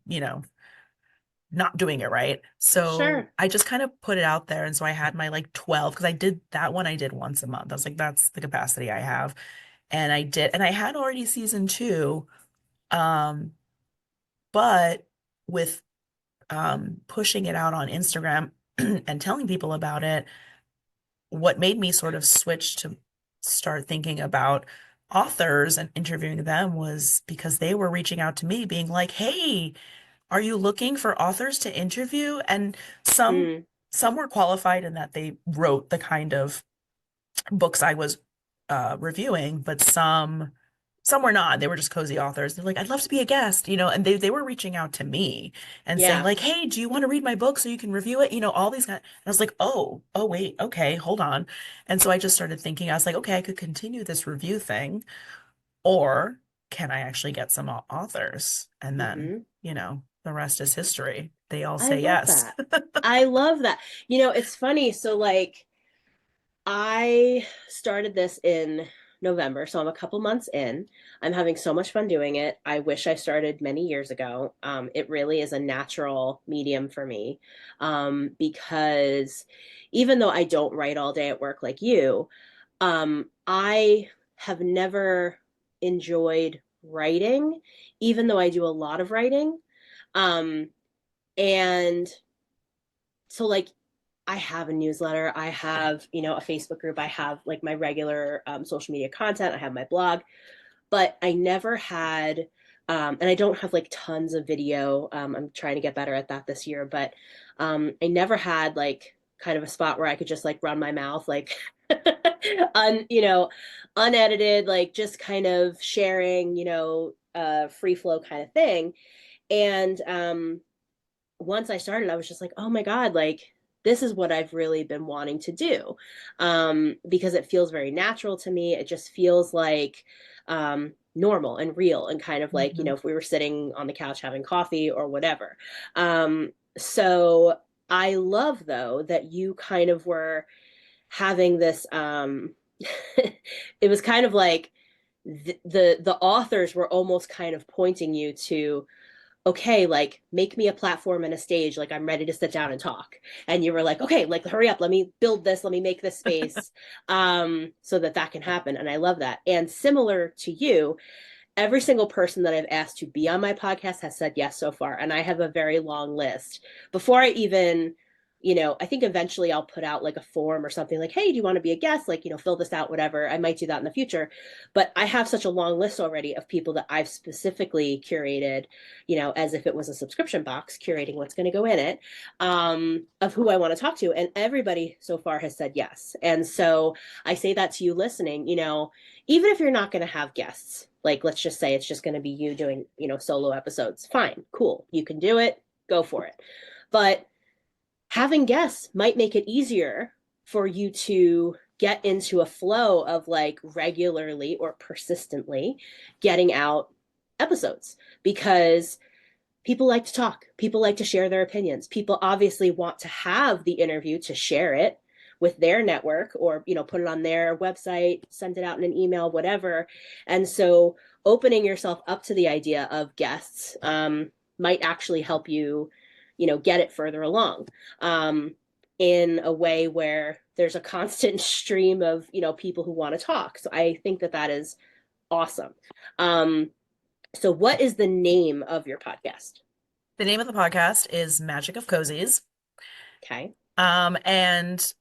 you know, not doing it right. So Sure. I just kind of put it out there. And so I had my like 12, because I did that one I did once a month. I was like, that's the capacity I have. And I did, and I had already season two. Um, but with pushing it out on Instagram and telling people about it, what made me sort of switch to start thinking about authors and interviewing them was because they were reaching out to me being like, "Hey, are you looking for authors to interview?" And some Mm. some were qualified in that they wrote the kind of books I was reviewing, but some were not. They were just cozy authors. They're like, I'd love to be a guest, and they were reaching out to me and saying Yeah. like, hey, do you want to read my book so you can review it? All these kind. And I was like, oh wait, okay, hold on. And so I just started thinking, I was like, okay, I could continue this review thing, or can I actually get some authors? And then, Hmm. the rest is history. They all I say love yes. that. I love that. It's funny. So, like, I started this in November, so I'm a couple months in. I'm having so much fun doing it. I wish I started many years ago. It really is a natural medium for me, because even though I don't write all day at work like you, I have never enjoyed writing, even though I do a lot of writing. Um, and so, like, I have a newsletter, I have, a Facebook group, I have like my regular social media content, I have my blog, but I never had, and I don't have like tons of video. I'm trying to get better at that this year, but I never had like kind of a spot where I could just like run my mouth, like, unedited, like just kind of sharing, free flow kind of thing. And once I started, I was just like, oh my God, like this is what I've really been wanting to do. Because it feels very natural to me. It just feels like normal and real and kind of like, Mhm. if we were sitting on the couch having coffee or whatever. So I love though that you kind of were having this it was kind of like the authors were almost kind of pointing you to, okay, like make me a platform and a stage, like I'm ready to sit down and talk. And you were like, okay, like hurry up, let me build this, let me make this space, so that that can happen. And I love that. And similar to you, every single person that I've asked to be on my podcast has said yes so far. And I have a very long list. Before I even, I think eventually I'll put out like a form or something like, hey, do you want to be a guest? Like, fill this out, whatever. I might do that in the future. But I have such a long list already of people that I've specifically curated, as if it was a subscription box, curating what's going to go in it, of who I want to talk to. And everybody so far has said yes. And so I say that to you listening, even if you're not going to have guests, like let's just say it's just going to be you doing, solo episodes, fine, cool, you can do it, go for it. But having guests might make it easier for you to get into a flow of like regularly or persistently getting out episodes, because people like to talk, people like to share their opinions, people obviously want to have the interview to share it with their network, or put it on their website, send it out in an email, whatever. And so opening yourself up to the idea of guests, might actually help you, get it further along, in a way where there's a constant stream of, people who want to talk. So I think that that is awesome. So what is the name of your podcast? The name of the podcast is Magic of Cozies. Okay. And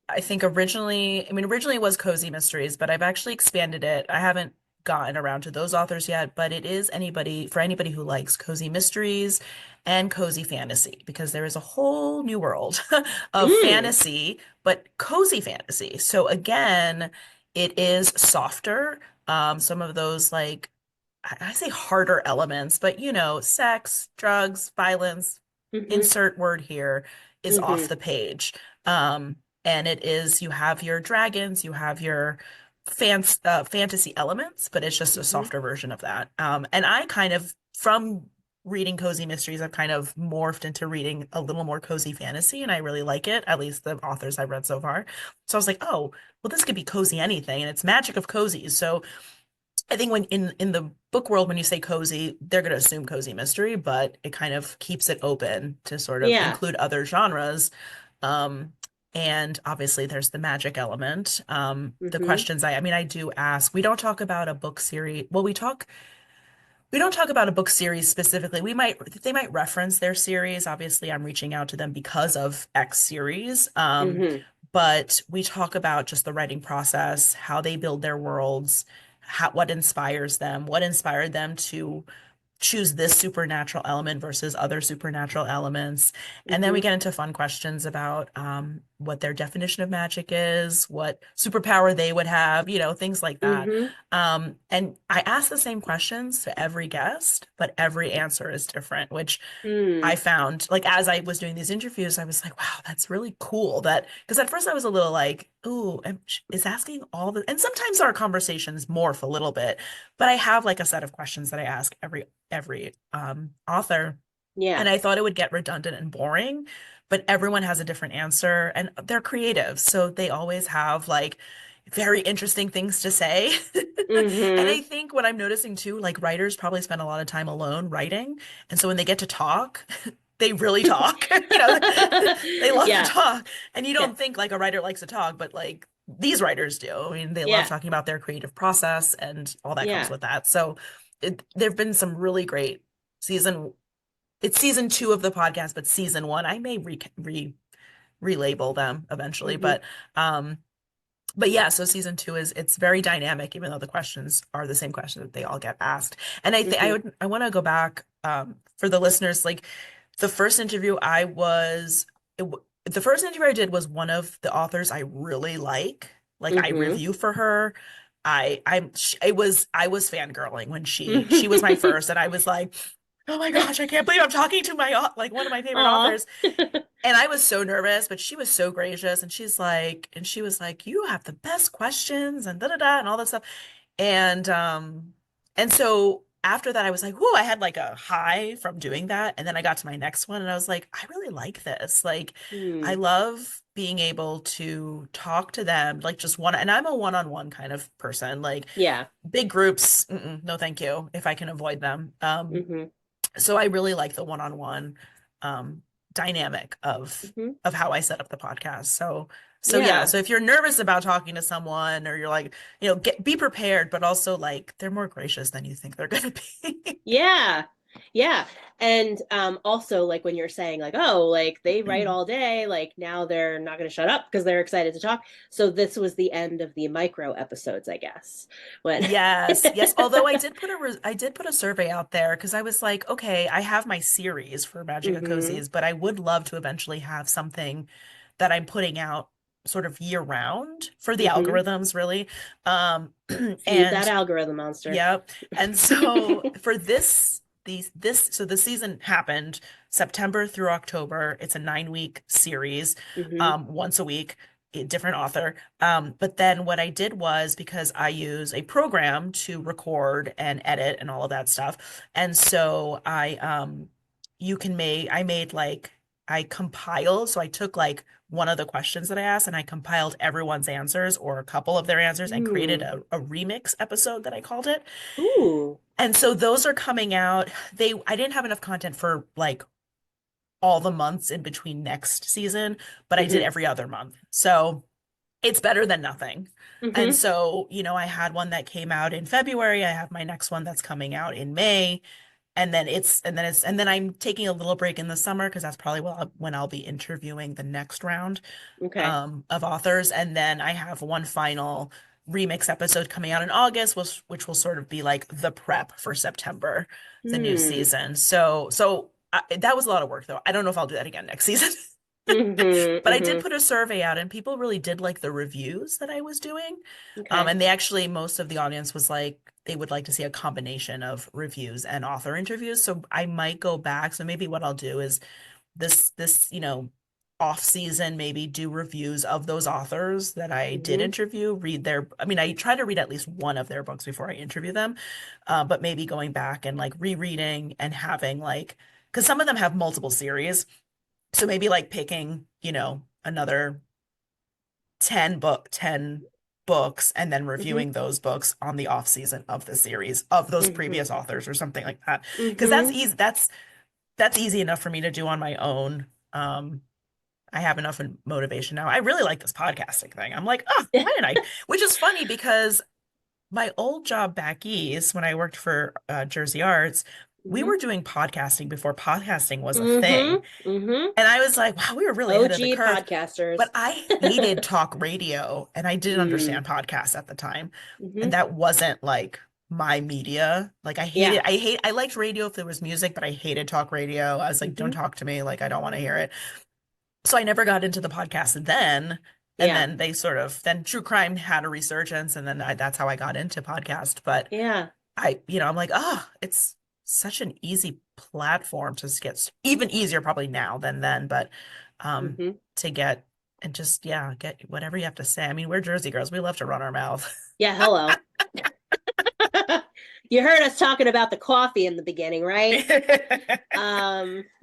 I think originally it was Cozy Mysteries, but I've actually expanded it. I haven't gotten around to those authors yet, but it is anybody who likes cozy mysteries and cozy fantasy, because there is a whole new world of Mm. fantasy, but cozy fantasy. So again, it is softer. Some of those like I say harder elements, but sex, drugs, violence, Mm-hmm. insert word here is off Mm-hmm. the page. Um, and it is, you have your dragons, you have your fantasy elements, but it's just a Mm-hmm. softer version of that. And I kind of, from reading cozy mysteries, I've kind of morphed into reading a little more cozy fantasy, and I really like it, at least the authors I've read so far. So I was like, oh, well, this could be cozy anything, and it's magic of cozy. So I think when in the book world, when you say cozy, they're going to assume cozy mystery, but it kind of keeps it open to sort of Yeah. include other genres. Um, and obviously, there's the magic element. The Mm-hmm. questions I mean, I do ask. We don't talk about a book series. Well, we don't talk about a book series specifically. They might reference their series. Obviously, I'm reaching out to them because of X series. Mm-hmm. But we talk about just the writing process, how they build their worlds, what inspires them, what inspired them to choose this supernatural element versus other supernatural elements. And then we Mm-hmm. get into fun questions about what their definition of magic is, what superpower they would have, things like that. Mm-hmm. And I ask the same questions to every guest, but every answer is different, which I Mm. found, like, as I was doing these interviews, I was like, wow, that's really cool. That because at first I was a little like, ooh, is asking all the, and sometimes our conversations morph a little bit, but I have like a set of questions that I ask every author, Yeah. and I thought it would get redundant and boring, but everyone has a different answer, and they're creative, so they always have like very interesting things to say. And I Mm-hmm. think what I'm noticing too, like writers probably spend a lot of time alone writing. And so when they get to talk, they really talk. They love to Yeah. talk. And you Yeah. don't think like a writer likes to talk, but like these writers do. I mean, they love Yeah. talking about their creative process and all that comes Yeah. with that. So there've been some really great season. It's season two of the podcast, but season one, I may relabel them eventually. Mm-hmm. But yeah, so season two is it's very dynamic, even though the questions are the same questions that they all get asked. And Mm-hmm. I want to go back for the listeners, like the first interview I was the first interview I did was one of the authors I really like. Like I Mm-hmm. review for her. I was fangirling when she was my first, and I was like, oh my gosh, I can't believe I'm talking to like one of my favorite Aw. authors. And I was so nervous, but she was so gracious. And she was like, you have the best questions and da da da and all that stuff. And so after that, I was like, whoa, I had like a high from doing that. And then I got to my next one and I was like, I really like this. Like, I Hmm. love being able to talk to them, like just one, and I'm a one-on-one kind of person. Like Yeah. big groups, no, thank you, if I can avoid them. Mm-hmm. So I really like the one-on-one um, dynamic Mm-hmm. of how I set up the podcast. So yeah. Yeah. So if you're nervous about talking to someone, or you're like, be prepared, but also like they're more gracious than you think they're gonna be. Yeah. Yeah. And also like when you're saying like, oh, like they write all day, like now they're not going to shut up because they're excited to talk. So this was the end of the micro episodes, I guess. When Yes, yes. Although I did put a survey out there because I was like, okay, I have my series for Magic of hmm Cozies, but I would love to eventually have something that I'm putting out sort of year round for the hmm algorithms, really. feed that And algorithm monster. Yep. And so for so the season happened September through October. It's a 9-week series, hmm once a week, a different author. But then what I did was, because I use a program to record and edit and all of that stuff. And so I made like I compiled, so I took like one of the questions that I asked and I compiled everyone's answers or a couple of their answers and created Mm. a remix episode that I called it. Ooh. And so those are coming out. I didn't have enough content for like all the months in between next season, but I did hmm every other month. So it's better than nothing. And hmm so, I had one that came out in February. I have my next one that's coming out in May. and then I'm taking a little break in the summer because that's probably when I'll be interviewing the next round Okay. of authors. And then I have one final remix episode coming out in August, which will sort of be like the prep for September, the new Hmm. season. That was a lot of work though. I don't know if I'll do that again next season. Mm-hmm. But I did Mm-hmm. put a survey out and people really did like the reviews that I was doing. Okay. And they actually, most of the audience was like, they would like to see a combination of reviews and author interviews. So I might go back. So maybe what I'll do is this off season, maybe do reviews of those authors that I did Mm-hmm. interview, I mean, I try to read at least one of their books before I interview them. But maybe going back and like rereading and having like, because some of them have multiple series. So maybe like picking, another 10 books and then Mm-hmm. reviewing those books on the off season of the series of those Mm-hmm. previous authors or something like that. Because that's Mm-hmm. easy. That's easy enough for me to do on my own. I have enough motivation now. I really like this podcasting thing. I'm like, oh, why didn't I? Which is funny because my old job back east, when I worked for Jersey Arts, we Mm-hmm. were doing podcasting before podcasting was a Mm-hmm. thing. Mm-hmm. And I was like, wow, we were really ahead of the OG curve. But podcasters. I hated talk radio and I didn't Mm. understand podcasts at the time. And Mm-hmm. that wasn't like my media. Like Yeah. I liked radio if there was music, but I hated talk radio. I was like, don't Mm-hmm. talk to me. Like, I don't want to hear it. So I never got into the podcast then. And Yeah. then then true crime had a resurgence. And then that's how I got into podcast. But Yeah. I'm like, oh, it's such an easy platform to get, even easier probably now than then, but um, Mm-hmm. to get and just, yeah, get whatever you have to say. I mean, we're Jersey girls. We love to run our mouth. Yeah. Hello. You heard us talking about the coffee in the beginning, right?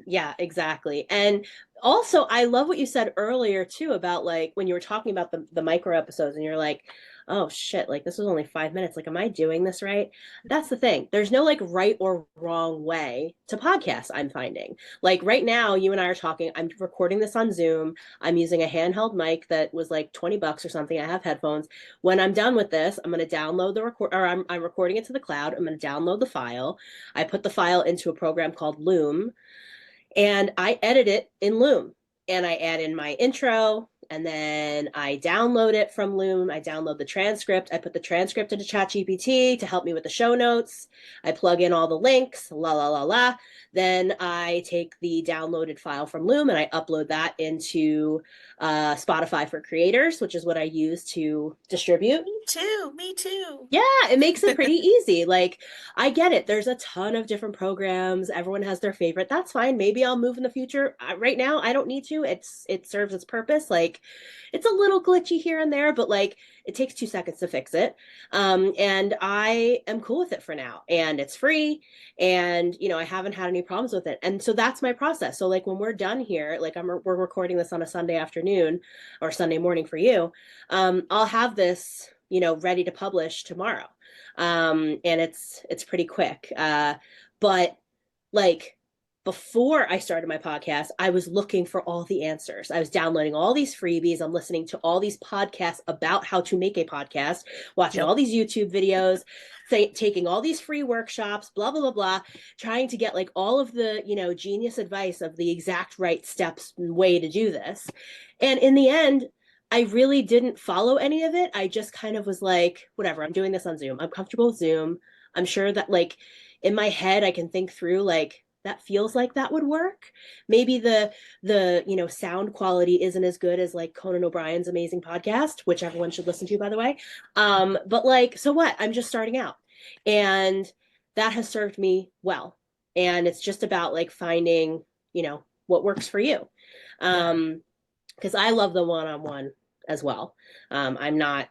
Yeah, exactly. And also I love what you said earlier too about like when you were talking about the micro episodes and you're like, oh shit, like this was only 5 minutes. Like, am I doing this right? That's the thing. There's no like right or wrong way to podcast, I'm finding. Like right now, you and I are talking, I'm recording this on Zoom. I'm using a handheld mic that was like $20 or something. I have headphones. When I'm done with this, I'm going to download the record or I'm recording it to the cloud. I'm going to download the file. I put the file into a program called Loom and I edit it in Loom and I add in my intro and then I download it from Loom. I download the transcript. I put the transcript into ChatGPT to help me with the show notes. I plug in all the links, la la la la. Then I take the downloaded file from Loom and I upload that into Spotify for Creators, which is what I use to distribute. Me too. Me too. Yeah, it makes it pretty easy. Like, I get it. There's a ton of different programs. Everyone has their favorite. That's fine. Maybe I'll move in the future. Right now, I don't need to. It serves its purpose. Like, it's a little glitchy here and there, but like it takes 2 seconds to fix it. And I am cool with it for now. And it's free. And I haven't had any problems with it. And so that's my process. So like when we're done here, like we're recording this on a Sunday afternoon or Sunday morning for you. I'll have this ready to publish tomorrow. And it's pretty quick. But like before I started my podcast, I was looking for all the answers. I was downloading all these freebies. I'm listening to all these podcasts about how to make a podcast, watching Yep. all these YouTube videos, taking all these free workshops, blah, blah, blah, blah, trying to get like all of the, genius advice of the exact right steps and way to do this. And in the end, I really didn't follow any of it. I just kind of was like, whatever, I'm doing this on Zoom. I'm comfortable with Zoom. I'm sure that like in my head I can think through like that feels like that would work. Maybe the sound quality isn't as good as like Conan O'Brien's amazing podcast, which everyone should listen to by the way. But like so what? I'm just starting out. And that has served me well. And it's just about like finding, what works for you. Yeah. Because I love the one-on-one as well. I'm not,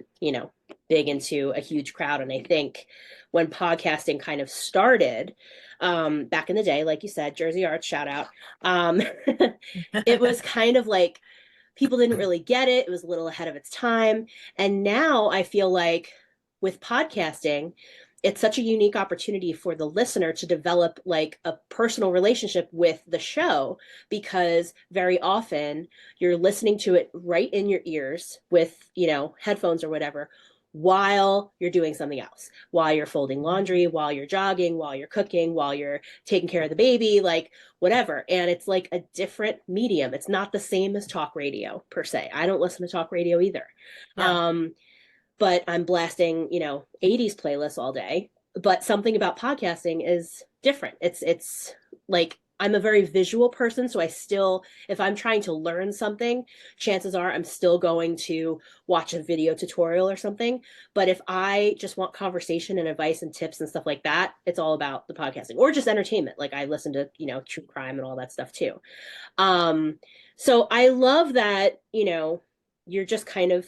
big into a huge crowd. And I think when podcasting kind of started back in the day, like you said, Jersey Arts, shout out, um, it was kind of like people didn't really get it. It was a little ahead of its time. And now I feel like with podcasting, it's such a unique opportunity for the listener to develop like a personal relationship with the show because very often you're listening to it right in your ears with, headphones or whatever, while you're doing something else, while you're folding laundry, while you're jogging, while you're cooking, while you're taking care of the baby, like whatever. And it's like a different medium. It's not the same as talk radio per se. I don't listen to talk radio either. Yeah. But I'm blasting, 80s playlists all day. But something about podcasting is different. It's like I'm a very visual person, so I still, if I'm trying to learn something, chances are I'm still going to watch a video tutorial or something. But if I just want conversation and advice and tips and stuff like that, it's all about the podcasting or just entertainment. Like I listen to, true crime and all that stuff too. Um, so I love that, you're just kind of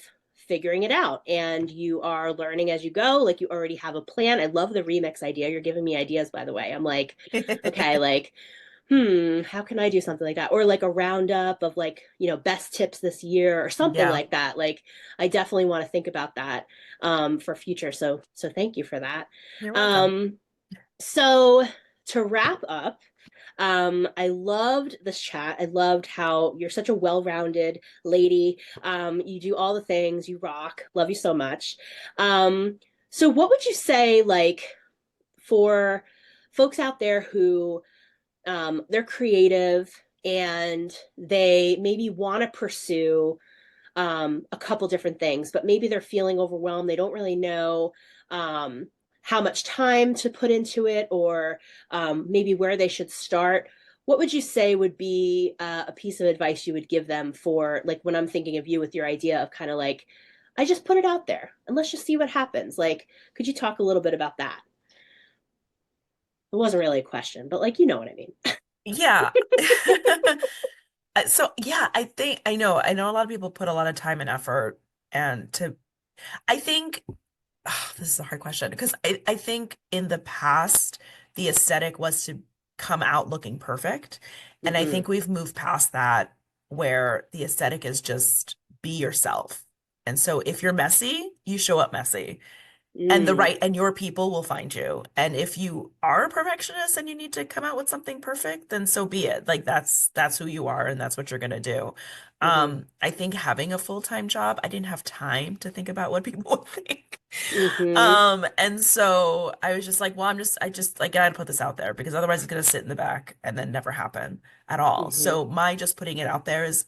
figuring it out and you are learning as you go. Like you already have a plan. I love the remix idea. You're giving me ideas, by the way. I'm like, okay, like, how can I do something like that? Or like a roundup of like, best tips this year or something Yeah. like that. Like I definitely want to think about that for future. So thank you for that. You're welcome. Um, so to wrap up, I loved this chat. I loved how you're such a well-rounded lady. You do all the things, you rock. Love you so much. So what would you say, like, for folks out there who they're creative and they maybe want to pursue a couple different things, but maybe they're feeling overwhelmed. They don't really know um, how much time to put into it or maybe where they should start. What would you say would be a piece of advice you would give them for, like, when I'm thinking of you with your idea of kind of like, I just put it out there and let's just see what happens? Like, could you talk a little bit about that? It wasn't really a question, but like, you know what I mean. Yeah. So yeah, I know a lot of people put a lot of time and effort and to I think this is a hard question because I think in the past the aesthetic was to come out looking perfect. And I Mm-hmm. think we've moved past that where the aesthetic is just be yourself. And so if you're messy, you show up messy. And the Mm, right and your people will find you. And if you are a perfectionist and you need to come out with something perfect, then so be it. Like that's who you are and that's what you're gonna do. mm-hmm. I think having a full-time job, I didn't have time to think about what people would think. Mm-hmm. And so I was just like, well, I just like I gotta put this out there because otherwise it's gonna sit in the back and then never happen at all. Mm-hmm. So my just putting it out there is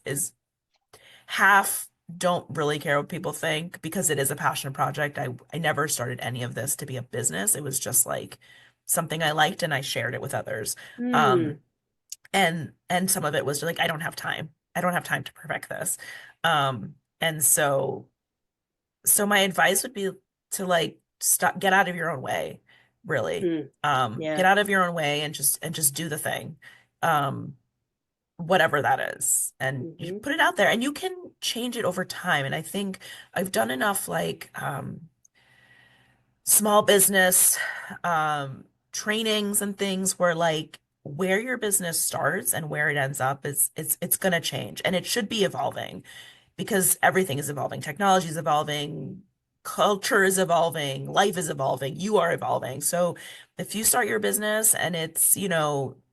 half don't really care what people think because it is a passion project. I never started any of this to be a business. It was just like something I liked and I shared it with others. Mm, Um, and some of it was like I don't have time. I don't have time to perfect this. And so my advice would be to like stop, get out of your own way, really. mm, Get yeah. out of your own way and just do the thing. Um, whatever that is, and you Mm-hmm. put it out there and you can change it over time. And I think I've done enough like small business trainings and things where like where your business starts and where it ends up is it's going to change and it should be evolving because everything is evolving. Technology is evolving, culture is evolving, life is evolving, you are evolving. So if you start your business and it's,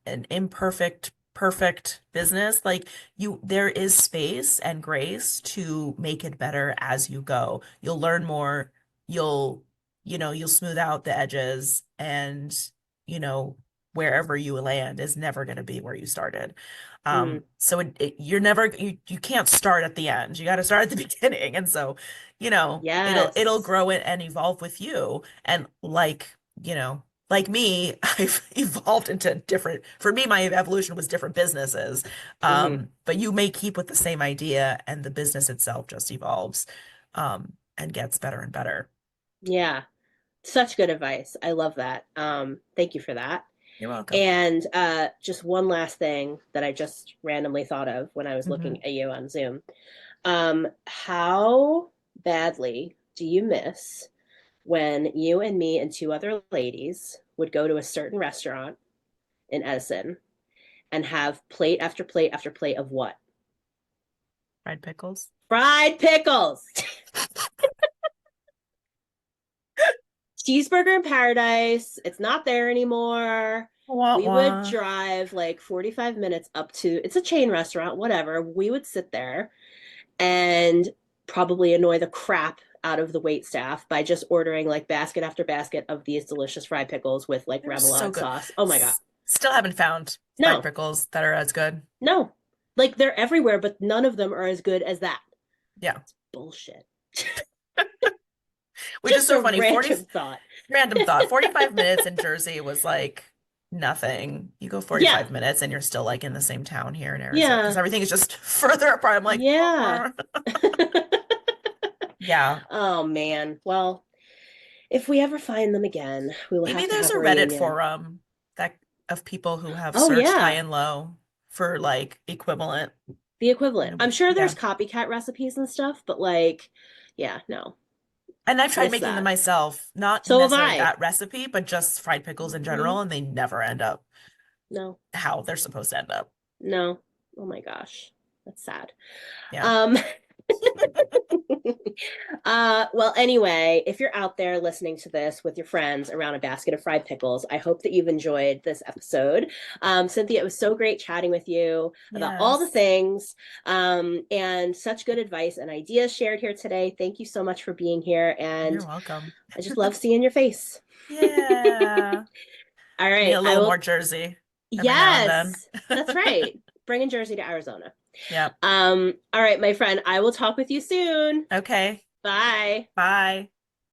an imperfect, perfect business, like there is space and grace to make it better as you go. You'll learn more, you'll, you'll smooth out the edges and, you know, wherever you land is never going to be where you started. Mm, So you're never you can't start at the end. You got to start at the beginning. And so, it'll yes. grow it and evolve with you. And like me, I've evolved into for me, my evolution was different businesses. Mm-hmm. But you may keep with the same idea and the business itself just evolves, and gets better and better. Yeah. Such good advice. I love that. Thank you for that. You're welcome. And just one last thing that I just randomly thought of when I was Hmm. looking at you on Zoom. How badly do you miss when you and me and two other ladies would go to a certain restaurant in Edison and have plate after plate after plate of what? Fried pickles. Fried pickles. Cheeseburger in Paradise. It's not there anymore. Wah We would wah. drive like 45 minutes up to, it's a chain restaurant, whatever. We would sit there and probably annoy the crap out of the wait staff by just ordering like basket after basket of these delicious fried pickles with like They're so remoulade good. sauce. Oh my God. Still haven't found fried No, pickles that are as good. no. Like they're everywhere, but none of them are as good as that. Yeah. Bullshit. Which is Just so a funny. 40 random thought. random thought. 45 minutes in Jersey was like nothing. You go Yeah, 45 minutes and you're still like in the same town here in Arizona because yeah, everything is just further apart. I'm like, yeah. "Brr." Yeah. Oh man. Well, if we ever find them again, we will Maybe have to there's have a a Reddit reunion. forum that of people who have Oh searched high yeah, and low for like equivalent. the equivalent. I'm sure there's Yeah. copycat recipes and stuff, but like, yeah, no, And I've tried miss making them that. myself, not So have necessarily I. that recipe, but just fried pickles in Hmm. general, and they never end up No, how they're supposed to end up. no. Oh my gosh, that's sad. Yeah. Um, well, anyway, if you're out there listening to this with your friends around a basket of fried pickles, I hope that you've enjoyed this episode. Cynthia, it was so great chatting with you about all the Yes. things and such good advice and ideas shared here today. Thank you so much for being here. You're And welcome. I just love seeing your face. Yeah. All Need right. a I little more will. Jersey every now and then. Yes, that's right. Bringing Jersey to Arizona. Yeah. All right, my friend, I will talk with you soon. Okay. Bye. Bye.